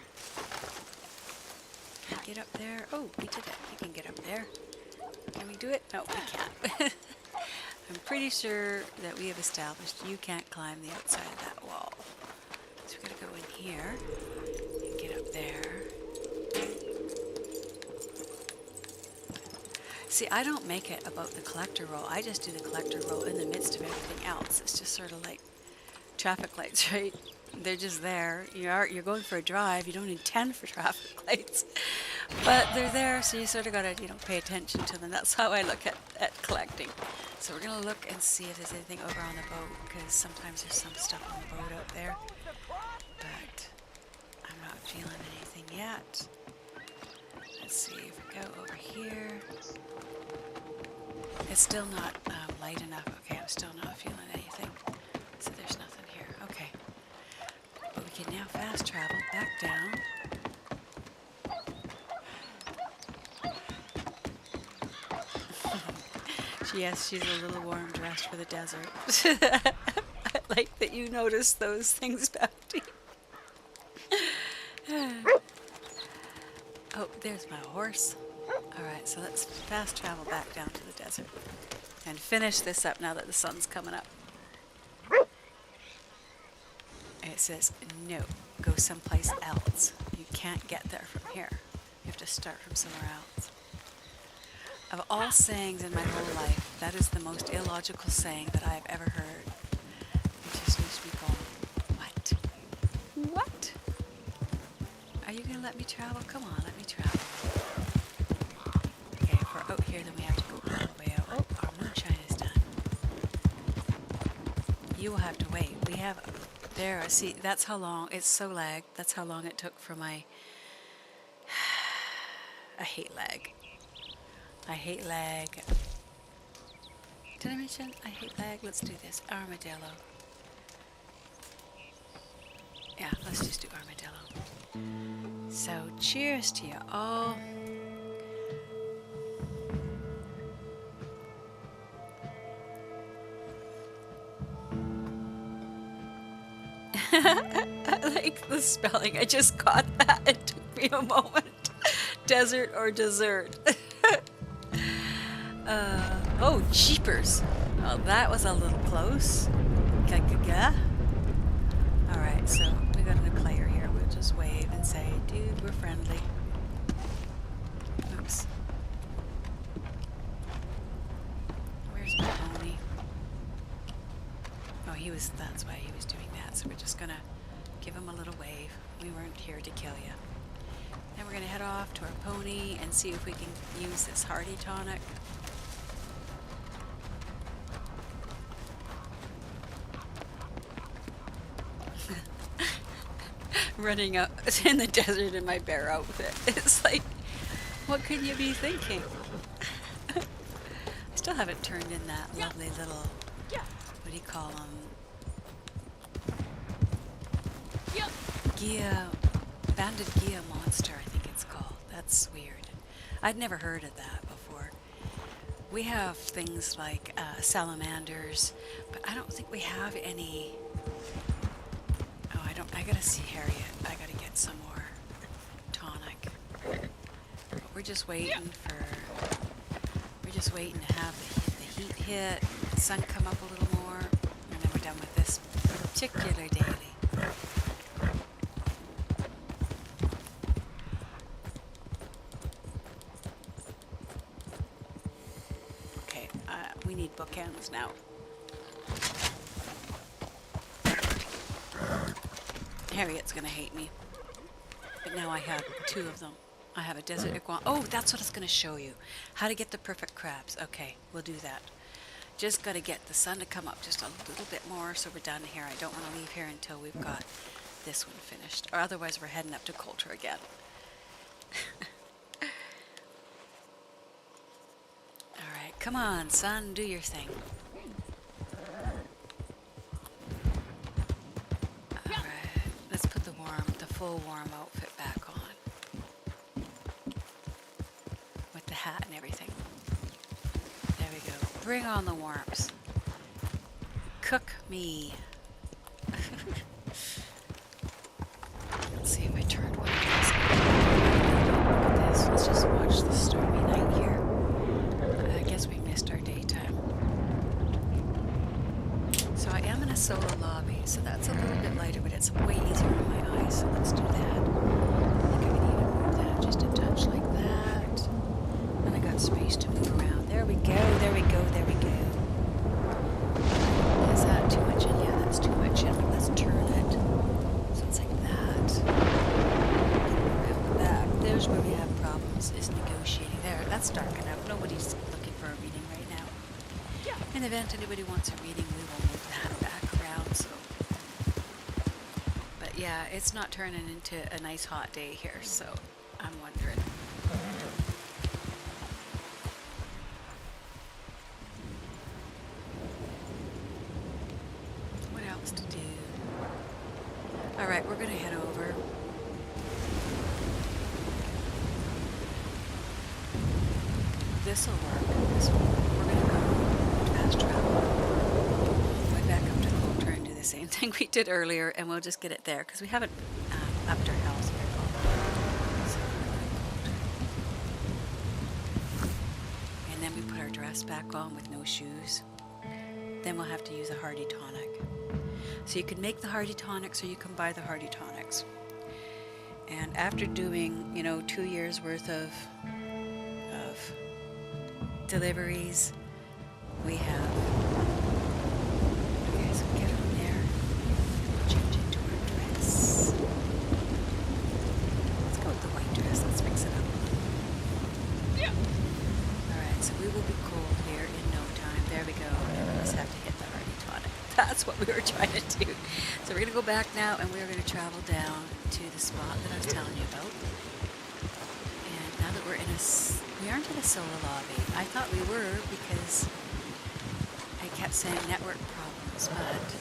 Can we get up there? Oh, we did it. We can get up there. Can we do it? No, we can't. I'm pretty sure that we have established you can't climb the outside of that wall. So we're going to go in here and get up there. See, I don't make it about the collector roll. I just do the collector roll in the midst of everything else. It's just sort of like traffic lights, right? They're just there. You're going for a drive. You don't intend for traffic lights. But they're there, so you sort of got to, pay attention to them. That's how I look at collecting. So we're going to look and see if there's anything over on the boat, because sometimes there's some stuff on the boat out there. But I'm not feeling anything yet. Let's see if we go over here. It's still not light enough. Okay, I'm still not feeling anything. So there's nothing here. Okay. But we can now fast travel back down. Yes, she's a little warm dressed for the desert. I like that you noticed those things, Bounty. Oh, there's my horse. Alright, so let's fast travel back down to the desert and finish this up now that the sun's coming up. It says, no, go someplace else. You can't get there from here. You have to start from somewhere else. Of all sayings in my whole life, that is the most illogical saying that I've ever heard. It just makes me go, what? What? Are you going to let me travel? Come on, let me travel. Okay, if we're out here, then we have to go all the way out. Oh, our moonshine is done. You will have to wait. We have, there, see, that's how long, it's so lagged. That's how long it took for my, I hate lag. I hate lag. Did I mention I hate lag? Let's do this. Armadillo. Yeah, let's just do armadillo. So, cheers to you all. I like the spelling. I just caught that. It took me a moment. Desert or dessert. Oh, jeepers. Oh, that was a little close. Alright, so we got a player here. We'll just wave and say, dude, we're friendly. Oops. Where's my pony? Oh, that's why he was doing that. So we're just gonna give him a little wave. We weren't here to kill you. Then we're gonna head off to our pony and see if we can use this hardy tonic. Running out in the desert in my bear outfit. It's like, what could you be thinking? I still haven't turned in that lovely little, what do you call them? Banded Gia monster, I think it's called. That's weird. I'd never heard of that before. We have things like salamanders, but I don't think we have any. I gotta see Harriet. I gotta get some more tonic. But we're just waiting to have the heat hit, the sun come up a little more, and then we're done with this particular daily. Okay, we need bookends now. Harriet's gonna hate me. But now I have two of them. I have a desert iguana. Oh, that's what it's gonna show you. How to get the perfect crabs. Okay, we'll do that. Just gotta get the sun to come up just a little bit more so we're done here. I don't want to leave here until we've got this one finished. Or otherwise we're heading up to Coulter again. Alright, come on, sun, do your thing. Full warm outfit back on with the hat and everything. There we go. Bring on the warmth. Cook me. Let's see if I turned one of these. Look at this. Let's just watch the stormy night here. I guess we missed our daytime. So I am in a solo lobby, so that's a little bit lighter, but it's way easier on my eyes, so let's do that. I think I can even move that just a touch like that. And I got space to move around. There we go, there we go, there we go. Is that too much in? Yeah, that's too much in. Let's turn it. So it's like that. Around with that. There's where we have problems, is negotiating. There, that's dark enough. Nobody's looking for a reading right now. In the event anybody wants a reading, we will move that back around. So, but yeah, it's not turning into a nice hot day here, so I'm wondering. What else to do? All right, we're gonna head over. This'll work. This'll work. We're gonna go fast travel. Way back up to the Ultra and do the same thing we did earlier, and we'll just get it there because we haven't upped our health very well. So and then we put our dress back on with no shoes. Then we'll have to use a Hardy Tonic. So you can make the Hardy Tonics or you can buy the Hardy Tonics. And after doing, 2 years worth of deliveries, we have. Okay, so get on there, change into our dress. Let's go with the white dress. Let's mix it up. Yeah. All right, so we will be cold here in no time. There we go. And we just have to hit the Hardy Tonic. That's what we were trying to do. So we're going to go back now, and we're going to travel down to the spot that I was telling you about. And now that we aren't in a solo lobby. I thought we were because I kept saying network problems, but...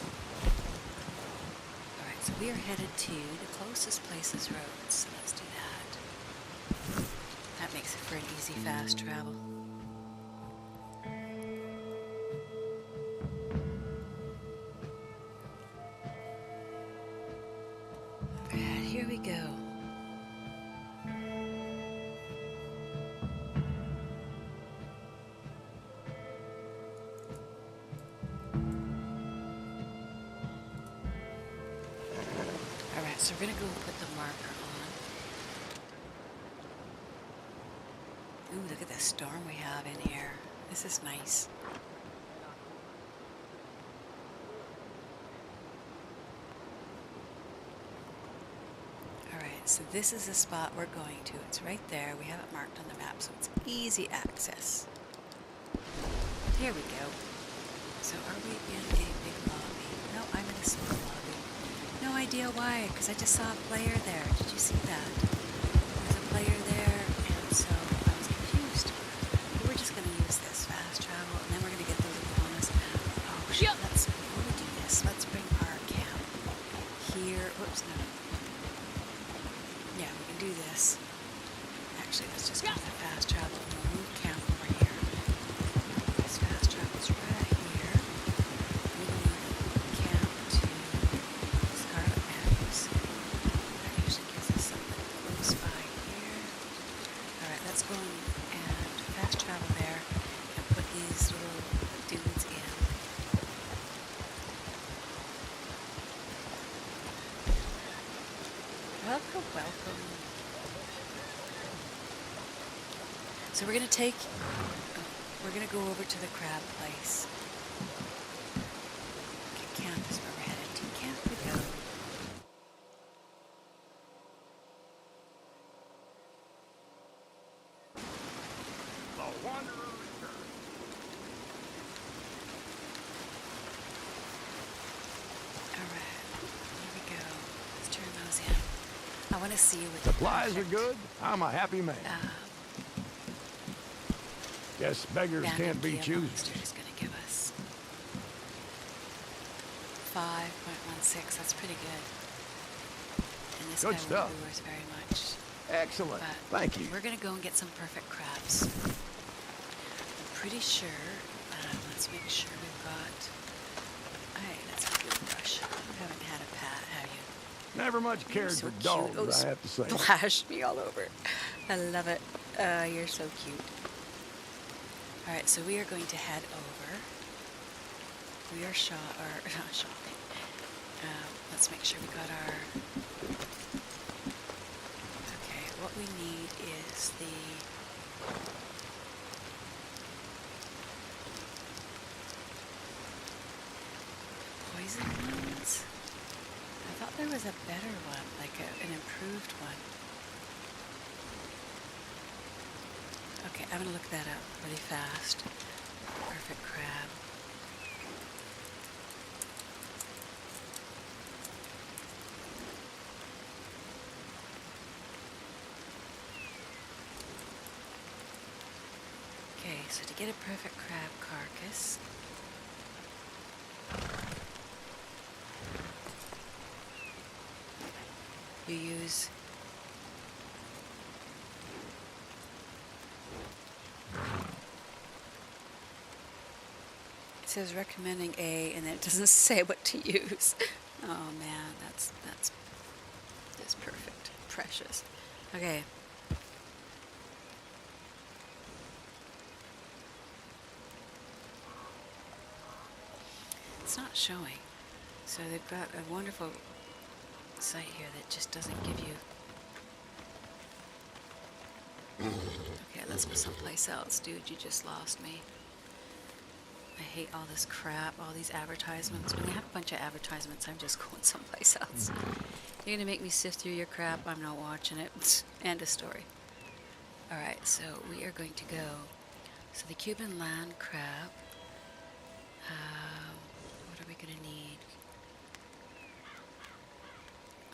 Alright, so we are headed to the closest place is roads, so let's do that. That makes it for an easy, fast travel. And here we go. So we're going to go put the marker on. Ooh, look at the storm we have in here. This is nice. Alright, so this is the spot we're going to. It's right there. We have it marked on the map, so it's easy access. Here we go. So are we in a big lobby? No, I'm in a small lobby. No idea why, because I just saw a player there. Did you see that? There's a player there, and so I was confused. But we're just going to use this fast travel, and then we're going to get the little bonus. Oh, shit. Before we do this, let's bring our camp here. Whoops, no. Yeah, we can do this. Actually, let's just go to the fast travel, and we'll move camp over here. This fast travel's right here. We're going to move camp to... Let's go and fast travel there and put these little dudes in. Welcome, welcome. So we're going to go over to the crab place. Okay, camp is where we're headed to. Camp we go. I want to see you with supplies are good. I'm a happy man. Guess beggars can't be choosers. Is going to give us 5.16. That's pretty good. And this Good guy stuff. won't lure us very much. Excellent. But thank you. We're going to go and get some perfect crabs. I'm pretty sure. Let's make sure we've got. Hey, that's a good brush. You haven't had a pat, have you? Never much cared So for cute. dogs, I have to say. Splashed me all over. I love it. You're so cute. Alright, so we are going to head over. We are not shopping. Let's make sure we got our... Okay, what we need is the... poison ones? I thought there was a better one, like an improved one. Okay, I'm going to look that up really fast. Perfect crab. So to get a perfect crab carcass, you use it says recommending A, and then it doesn't say what to use. Oh man, that's perfect. Precious. Okay. It's not showing. So they've got a wonderful site here that just doesn't give you... Okay, let's go someplace else. Dude, you just lost me. I hate all this crap, all these advertisements. When they have a bunch of advertisements, I'm just going someplace else. You're gonna make me sift through your crap, I'm not watching it. End of story. Alright, so we are going to go. So the Cuban land crab. What are we gonna need?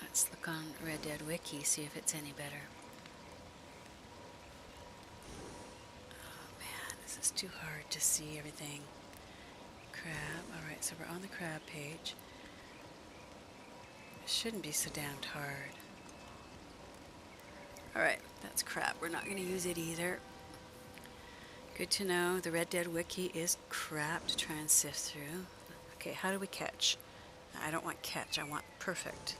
Let's look on Red Dead Wiki, see if it's any better. Oh man, this is too hard to see everything. Crab. Alright, so we're on the crab page. It shouldn't be so damned hard. Alright, that's crab. We're not going to use it either. Good to know. The Red Dead Wiki is crap to try and sift through. Okay, how do we catch? I don't want catch, I want perfect.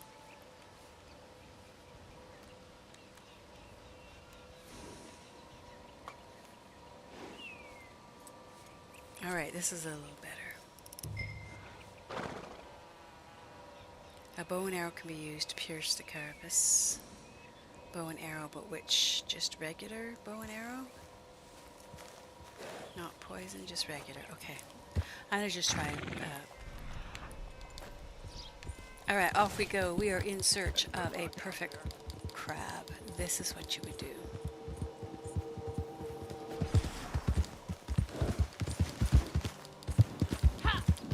Alright, this is a little better. A bow and arrow can be used to pierce the carapace. Bow and arrow, but which? Just regular bow and arrow? Not poison, just regular. Okay. I'm going to just try and... Alright, off we go. We are in search of a perfect crab. This is what you would do.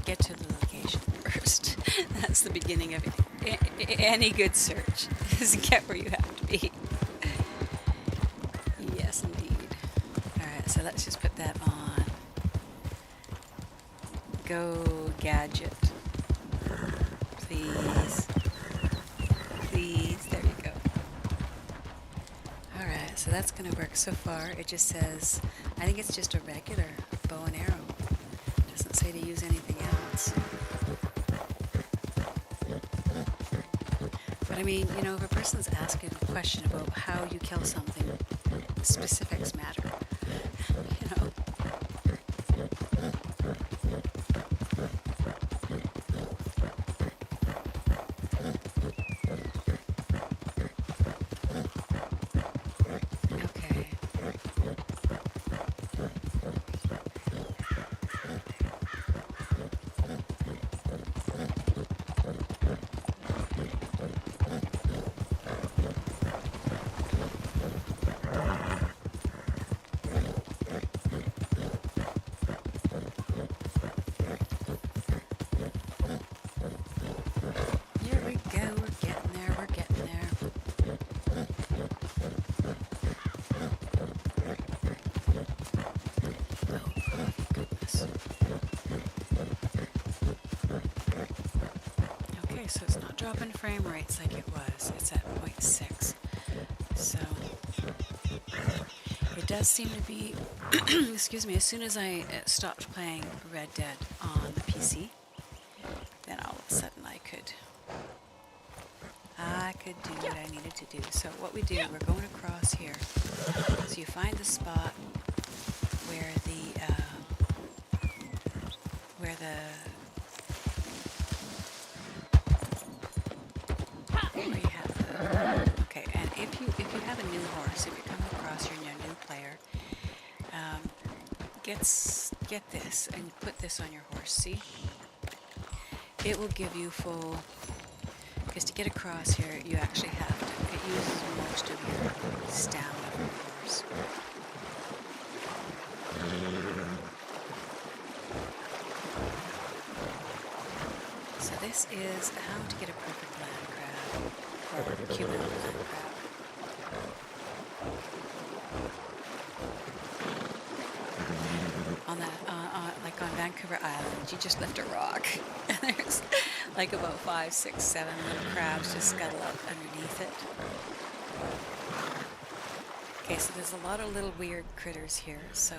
Get to the location first. That's the beginning of any good search, is get where you have to be. Yes, indeed. Alright, so let's just put that on. Go, gadget. Please. Please, there you go. Alright, so that's going to work so far. It just says, I think it's just a regular bow and arrow. It doesn't say to use anything else. But I mean, you know, if a person's asking a question about how you kill something, specifics matter. You know? Okay. Here we go, we're getting there, we're getting there. Oh, goodness. Okay, so it's not dropping frame rates like it was. It's at 0.6. So, it does seem to be, excuse me, as soon as I stopped playing Red Dead on the PC, then all of a sudden I could do what I needed to do. So what we do, we're going across here. So you find the spot where where you have the, okay, and if you have a new horse, if you're coming across, you're a new player, get this and put this on your horse. See, it will give you full. Because to get across here, you actually have to. It uses most of your stamina of your horse. So this is how to get a perfect land crab, or Cuban land crab. Vancouver Island, you just lift a rock and there's like about 5, 6, 7 little crabs just scuttle up underneath it. Okay, so there's a lot of little weird critters here. So,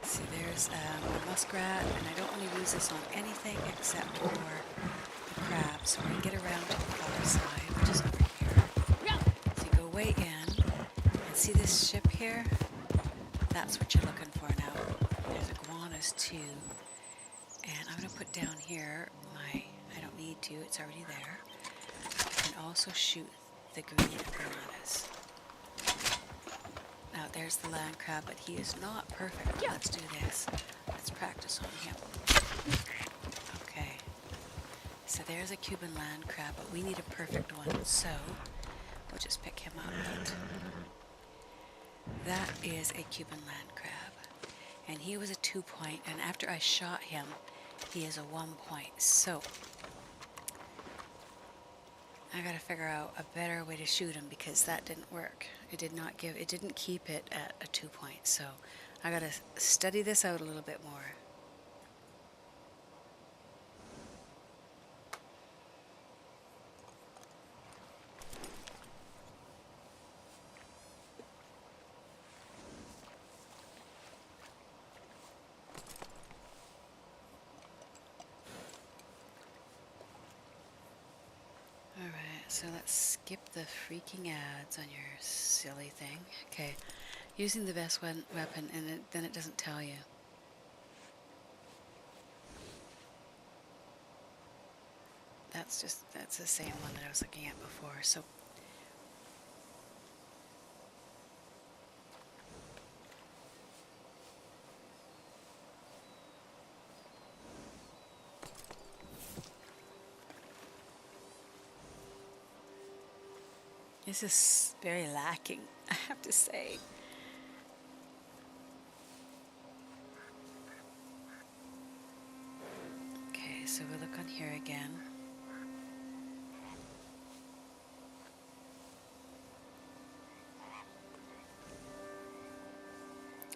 see, there's a muskrat, and I don't want to use this on anything except for the crabs. So we're going to get around to the far side, which is over here. So you go way in, and see this ship here? That's what you're looking for now. There's iguanas too. And I'm going to put down here I don't need to, it's already there. I can also shoot the green iguanas. Now there's the land crab, but he is not perfect. Let's do this. Let's practice on him. Okay. So there's a Cuban land crab, but we need a perfect one. So we'll just pick him up. But that is a Cuban land crab. And he was a 2-point, and after I shot him, he is a 1-point. So I gotta figure out a better way to shoot him because that didn't work. It didn't keep it at a 2-point. So I gotta study this out a little bit more. So let's skip the freaking ads on your silly thing. Okay, using the best weapon, and then it doesn't tell you. That's the same one that I was looking at before. So this is very lacking, I have to say. Okay, so we'll look on here again.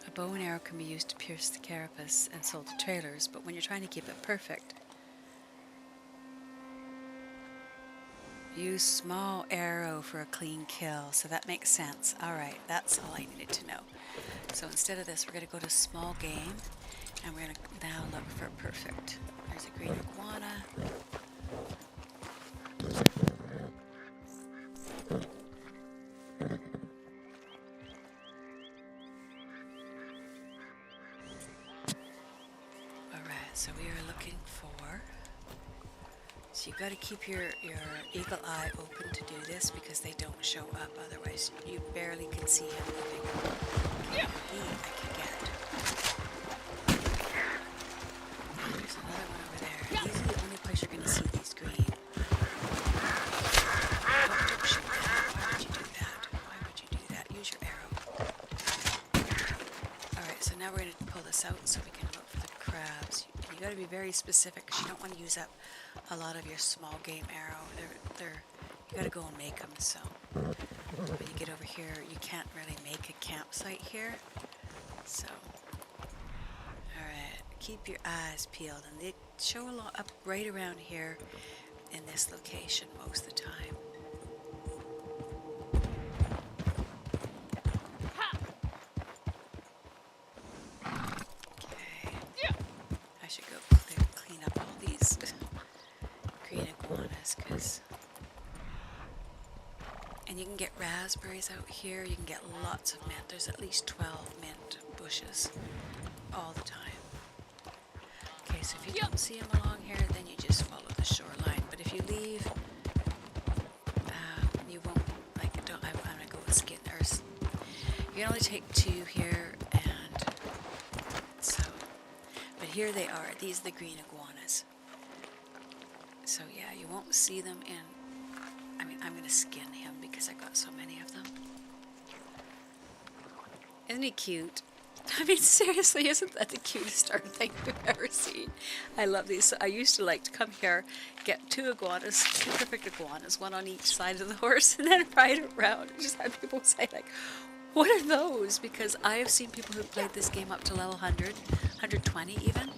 A bow and arrow can be used to pierce the carapace and sold to trailers, but when you're trying to keep it perfect, use small arrow for a clean kill. So that makes sense. Alright, that's all I needed to know. So instead of this, we're going to go to small game, and we're going to now look for perfect. There's a green iguana. Alright, so we are looking for... So you've got to keep your eagle eye open to do this because they don't show up. Otherwise, you barely can see him moving. Okay, I can get. There's another one over there. These are the only place you're going to see these green. Don't shoot that. Why would you do that? Why would you do that? Use your arrow. Alright, so now we're going to pull this out so we can look for the crabs. You got to be very specific because you don't want to use up a lot of your small game arrow. You gotta go and make them. So when you get over here, you can't really make a campsite here. So, alright, keep your eyes peeled, and they show a lot up right around here in this location most of the time. Okay, I should go clean up all these green iguanas, and you can get raspberries out here. You can get lots of mint. There's at least 12 mint bushes all the time. Okay, so if you don't see them along here, then you just follow the shoreline. But if you leave, you won't, I'm gonna go with skin. You can only take 2 here, and so, but here they are. These are the green iguanas. So yeah, you won't see them in, I'm going to skin him because I got so many of them. Isn't he cute? Seriously, isn't that the cutest darn thing you've ever seen? I love these. So I used to like to come here, get 2 iguanas, 2 perfect iguanas, one on each side of the horse, and then ride around and just have people say like, What are those? Because I have seen people who played this game up to level 100, 120 even,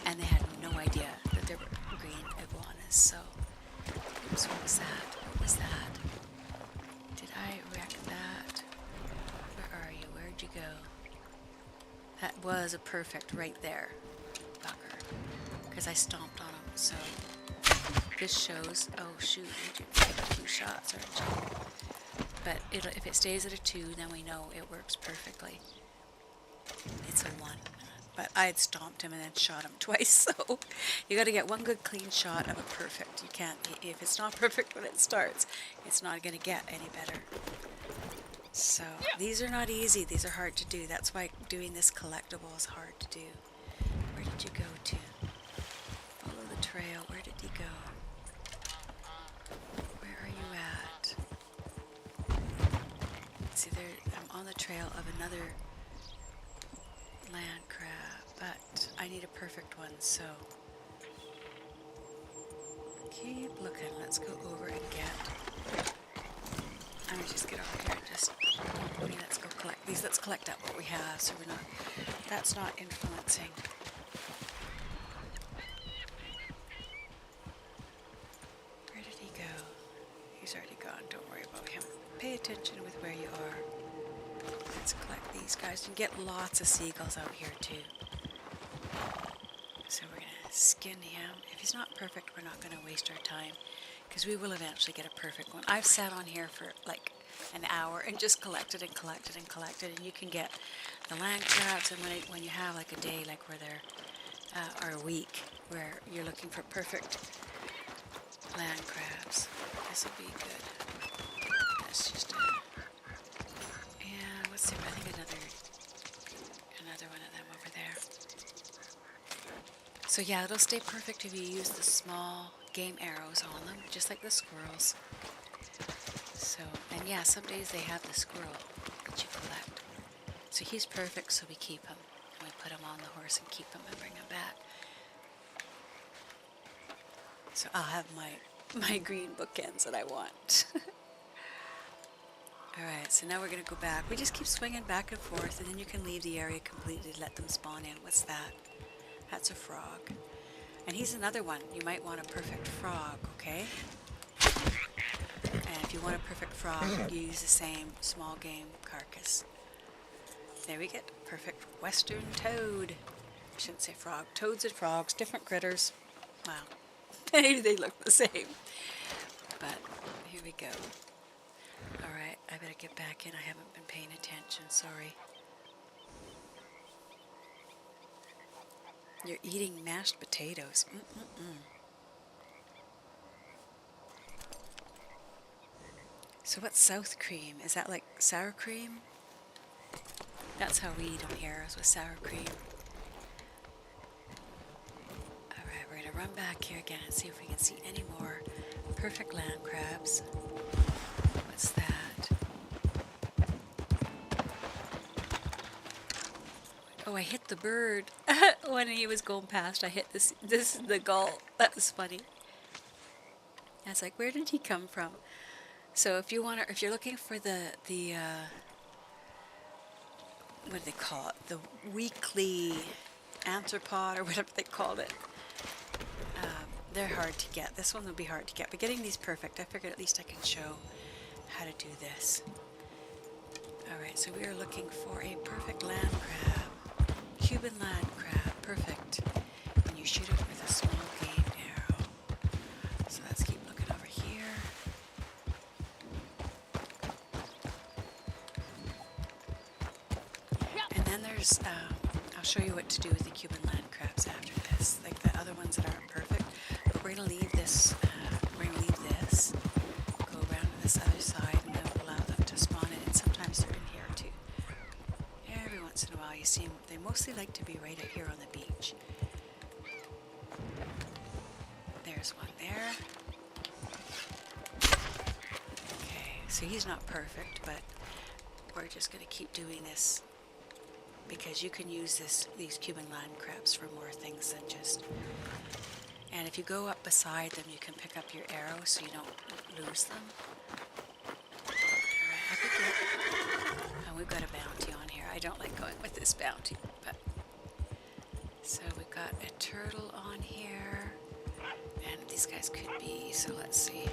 and they had no idea that there were green iguanas. So, oops, what was that? What was that? Did I wreck that? Where are you? Where'd you go? That was a perfect right there, bugger. Because I stomped on him, so this shows, oh shoot, you did take a few shots, aren't you? But if it stays at a 2, then we know it works perfectly. It's a 1. But I had stomped him and then shot him twice, so you got to get one good clean shot of a perfect. You can't, if it's not perfect when it starts, it's not going to get any better. So these are not easy. These are hard to do. That's why doing this collectible is hard to do. Where did you go to? Follow the trail. Where did he go? Where are you at? See, there, I'm on the trail of another land crab, but I need a perfect one, so keep looking. Let's go over and get. I'm gonna just get over here and just. Okay, let's go collect these. Let's collect up what we have, so we're not. That's not influencing. Where did he go? He's already gone. Don't worry about him. Pay attention with where you are. Let's collect these guys. You can get lots of seagulls out here too. So we're gonna skin him. If he's not perfect, we're not gonna waste our time, because we will eventually get a perfect one. I've sat on here for like an hour and just collected and collected and collected, and you can get the land crabs. And when you have like a day like where there, or a week where you're looking for perfect land crabs, this will be good. That's just a, and what's the, I think another one of them over there. So yeah, it'll stay perfect if you use the small game arrows on them, just like the squirrels. So, and yeah, some days they have the squirrel that you collect. So he's perfect, so we keep him. And we put him on the horse and keep him and bring him back. So I'll have my green bookends that I want. Alright, so now we're going to go back. We just keep swinging back and forth, and then you can leave the area completely, let them spawn in. What's that? That's a frog. And he's another one. You might want a perfect frog, okay? And if you want a perfect frog, you use the same small game carcass. There we get perfect western toad. I shouldn't say frog. Toads and frogs, different critters. Wow. Maybe they look the same. But here we go. Alright, I better get back in. I haven't been paying attention, sorry. You're eating mashed potatoes. So what's south cream? Is that like sour cream? That's how we eat them here, is with sour cream. Alright, we're going to run back here again and see if we can see any more perfect land crabs. What's that? Oh, I hit the bird when he was going past. I hit the gull. That was funny. I was like, where did he come from? So if you're looking for the what do they call it? The weekly arthropod or whatever they called it. They're hard to get. This one will be hard to get. But getting these perfect, I figured at least I can show how to do this. Alright, so we are looking for a perfect land crab. Cuban land crab, perfect. And you shoot it with a small game arrow. So let's keep looking over here. And then there's, I'll show you what to do with the Cuban land crabs after this, like the other ones that aren't perfect. But we're going to leave this, go around to this other side, and then we'll allow them to spawn in. And sometimes they're in here too. Every once in a while you see them. They mostly like to be right here on the beach. There's one there. Okay, so he's not perfect, but we're just going to keep doing this because you can use these Cuban land crabs for more things than just... And if you go up beside them, you can pick up your arrow so you don't lose them. Alright, up again. And we've got a bounty on here. I don't like going with this bounty, but so we've got a turtle on here, and these guys could be. So let's see.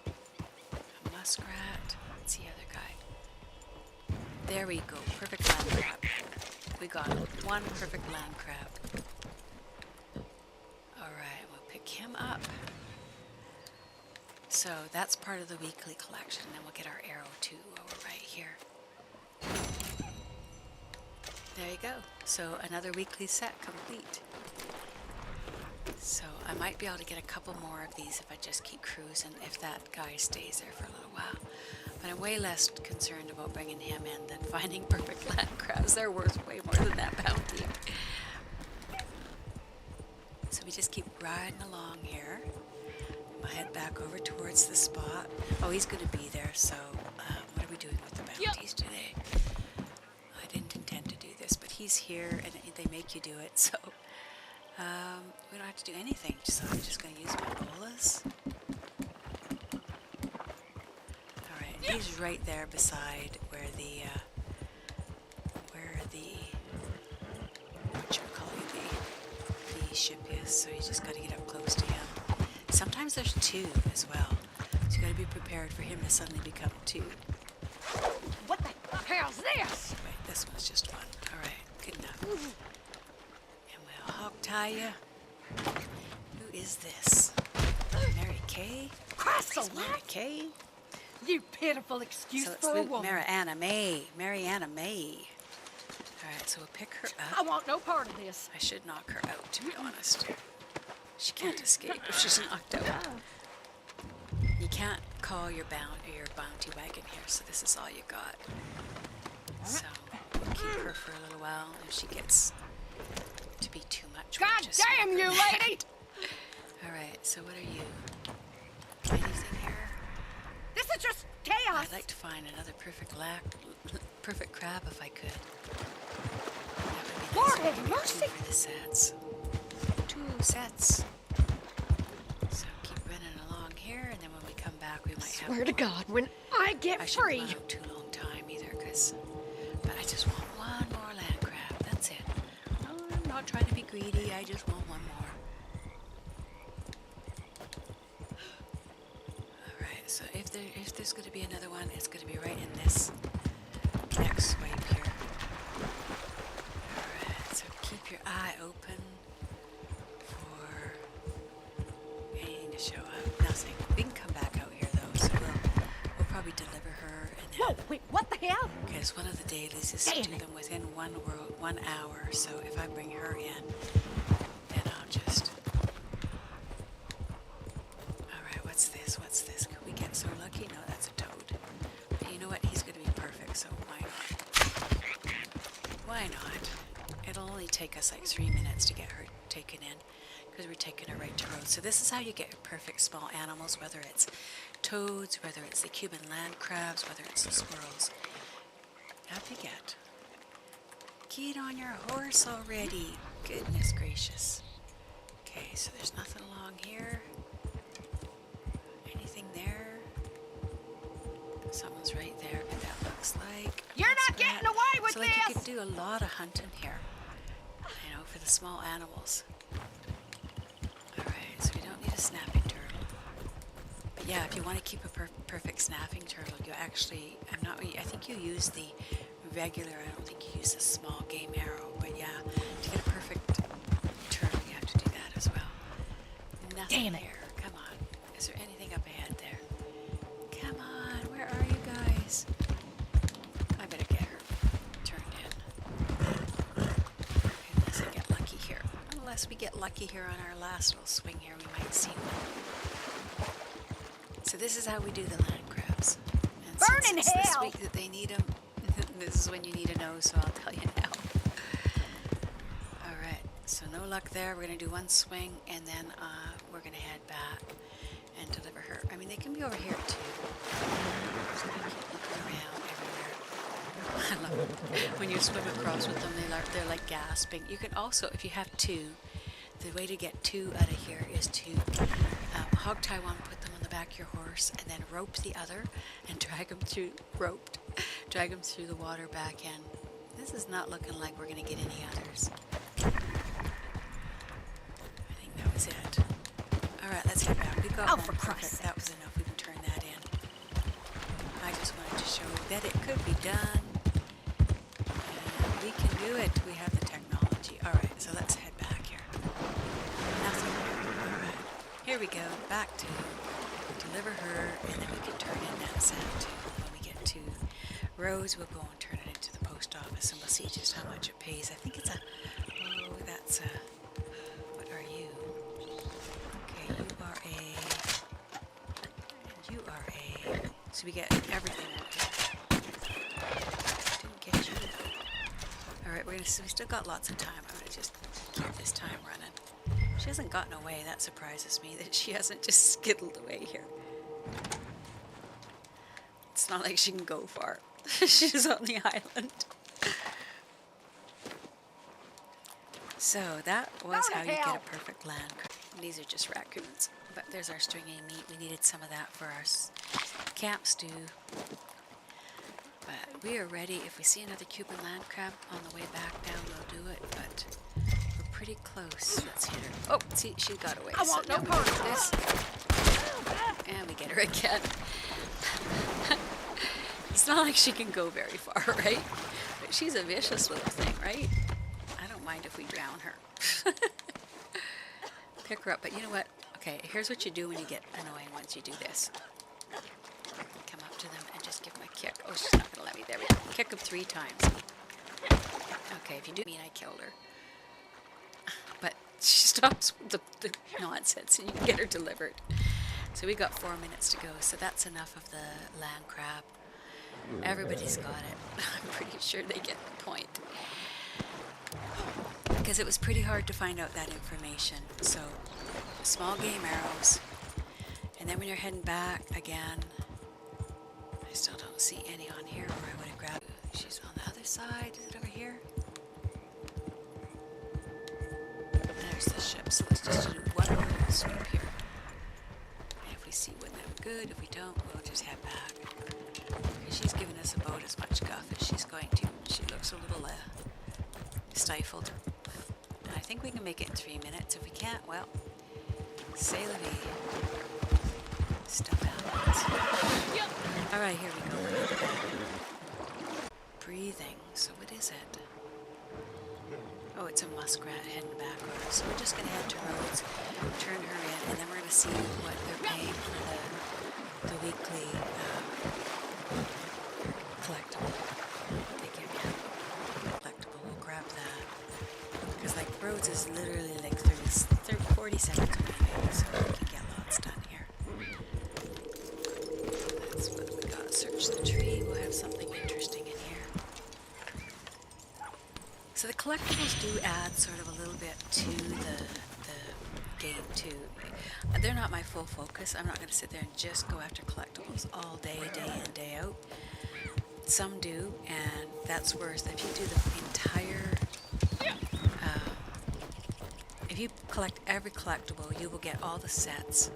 A muskrat. What's the other guy? There we go. Perfect land crab. We got one perfect land crab. All right, we'll pick him up. So that's part of the weekly collection. Then we'll get our arrow too while we're right here. There you go. So another weekly set complete. So I might be able to get a couple more of these if I just keep cruising, if that guy stays there for a little while. But I'm way less concerned about bringing him in than finding perfect land crabs. They're worth way more than that bounty. So we just keep riding along here. I'll head back over towards the spot. Oh, he's going to be there, so what are we doing with the bounties today? I didn't intend to do this, but he's here, and they make you do it, so we don't have to do anything. So I'm just going to use my bolas. Alright, he's right there beside where the the ship is, so you just got to get up close to him. Sometimes there's two as well, so you got to be prepared for him to suddenly become two. What the hell's this? Wait, this one's just one. All right, good enough. And we'll hog tie you. Who is this? Mary Kay? Christ It's Mary alive! Kay? You pitiful excuse So let's for a loot woman. Mariana May. Mariana May. All right, so we'll pick her I up. want no part of this. I should knock her out, to be honest. She can't escape if she's knocked out. You can't call your bounty wagon here, so this is all you got. So we'll keep her for a little while. If she gets to be too much, we'll God just damn knock you, her lady! out. All right, so what are you? Anything here? This is just chaos. I'd like to find another perfect crab if I could. That would be Lord nice. have Maybe two mercy. for the sets. 2 sets. So keep running along here, and then when we come back, we might have Swear to more. God, when I get I shouldn't free. run out too long time either, but I just want one more land crab. That's it. No, I'm not trying to be greedy. I just want one more. All right. So if there's going to be another one, it's going to be right in this next swipe here. All right. So keep your eye open for anything to show up. Nothing. We can come back out here though, so we'll probably deliver her and then. Whoa, wait, what the hell? Because one of the dailies is to Damn do it. them within 1 hour. So if I bring her in, then I'll just. All right, what's this? What's this? Could we get so lucky? No, that's a toad. But you know what? He's going to be perfect. So why not? Why not? It'll only take us like 3 minutes to get her taken in, because we're taking her right to road. So this is how you get perfect small animals, whether it's toads, whether it's the Cuban land crabs, whether it's the squirrels. Up you get. Get on your horse already. Goodness gracious. Okay, so there's nothing along here. Anything there? Someone's right there, but that looks like... You're not muskrat. getting away with so, like, you this! can do a lot of hunting here, you know, for the small animals. Alright, so we don't need a snapping turtle. But yeah, if you want to keep a perfect snapping turtle, you actually... I think you use the regular, I don't think you use the small game arrow, but yeah, to get a perfect turtle, you have to do that as well. Nothing Damn it. there. Come on. Is there anything up ahead there? Come on, where are you guys? I better get her turned in. Unless I get lucky here. Unless we get lucky here on our last little swing here, we might see one. So this is how we do the land crabs. And Burn since in it's this hell! week that they need them, this is when you need to know, so I'll tell you now. Alright, so no luck there. We're going to do one swing, and then we're going to head back and deliver her. I mean, they can be over here too. So we keep looking around everywhere. I love it. When you swim across with them, they're like gasping. You can also, if you have two, the way to get two out of here is to hog tie one, put them on the back of your horse, and then rope the other and drag them through roped Drag them through the water back in. This is not looking like we're going to get any others. I think that was it. Alright, let's head back. We got Oh, one. for Christ's Perfect. That was enough. We can turn that in. I just wanted to show that it could be done. And we can do it. We have the technology. Alright, so let's head back here. Nothing. Alright. Here we go. Back to deliver her, and then we can turn in that sand too. When we get to Rose, we'll go and turn it into the post office, and we'll see just how much it pays. I think it's a, oh, that's a, what are you? Okay, you are a, and you are a, so we get everything out here. Didn't get you. Alright, we still got lots of time. I'm gonna just keep this time running. She hasn't gotten away. That surprises me that she hasn't just skittled away here. It's not like she can go far. She's on the island. So that was how you get a perfect land crab. These are just raccoons. But there's our stringy meat. We needed some of that for our camp stew. But we are ready. If we see another Cuban land crab on the way back down, we'll do it. But we're pretty close. Let's hit her. Oh, see, she got away. I want no now we part do of this. And we get her again. It's not like she can go very far, right? But she's a vicious little thing, right? I don't mind if we drown her. Pick her up, but you know what? Okay, here's what you do when you get annoying once you do this. Come up to them and just give them a kick. Oh, she's not going to let me. There we go. Kick them 3 times. Okay, if you do mean I killed her. But she stops with the nonsense and you can get her delivered. So we got 4 minutes to go, so that's enough of the land crab. Everybody's got it. I'm pretty sure they get the point. Because it was pretty hard to find out that information. So, small game arrows. And then when you're heading back again, I still don't see any on here, or I would have grabbed. She's on the other side. Is it over here? There's the ship. So let's just do one more sweep here. And if we see one that good, if we don't, we'll just head back. She's giving us about as much guff as she's going to. She looks a little stifled. And I think we can make it in 3 minutes. If we can't, well, say la vie. Stuff happens. Alright, here we go. Breathing. So what is it? Oh, it's a muskrat heading backwards. So we're just going to head to Rhodes, turn her in, and then we're going to see what they're paying for the weekly collectible. They give you collectible. We'll grab that. Because like Rhodes is literally like 40 seconds away, so we can get lots done here. That's what we got. Search the tree. We'll have something interesting in here. So the collectibles do add sort of a little bit to the game too. They're not my full focus. I'm not going to sit there and just go after collectibles all day in, day out. Some do, and that's worse. If you do the entire, if you collect every collectible, you will get all the sets.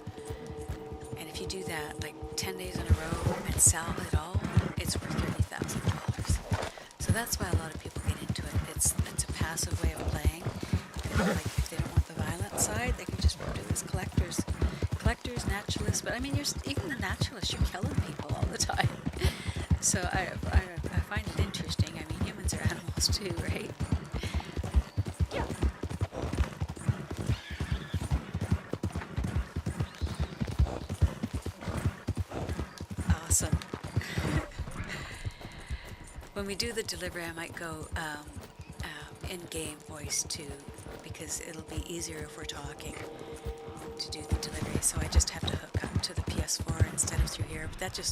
And if you do that like 10 days in a row and sell it all, it's worth $30,000. So that's why a lot of people get into it. It's a passive way of playing. Like if they don't want the violent side, they can just do this collectors, naturalists. But I mean, even the naturalists, you're killing people all the time. So I find it interesting. I mean, humans are animals too, right? Yeah. Awesome. When we do the delivery, I might go in-game voice too, because it'll be easier if we're talking to do the delivery. So I just have to hook up to the PS4 instead of through here. But that just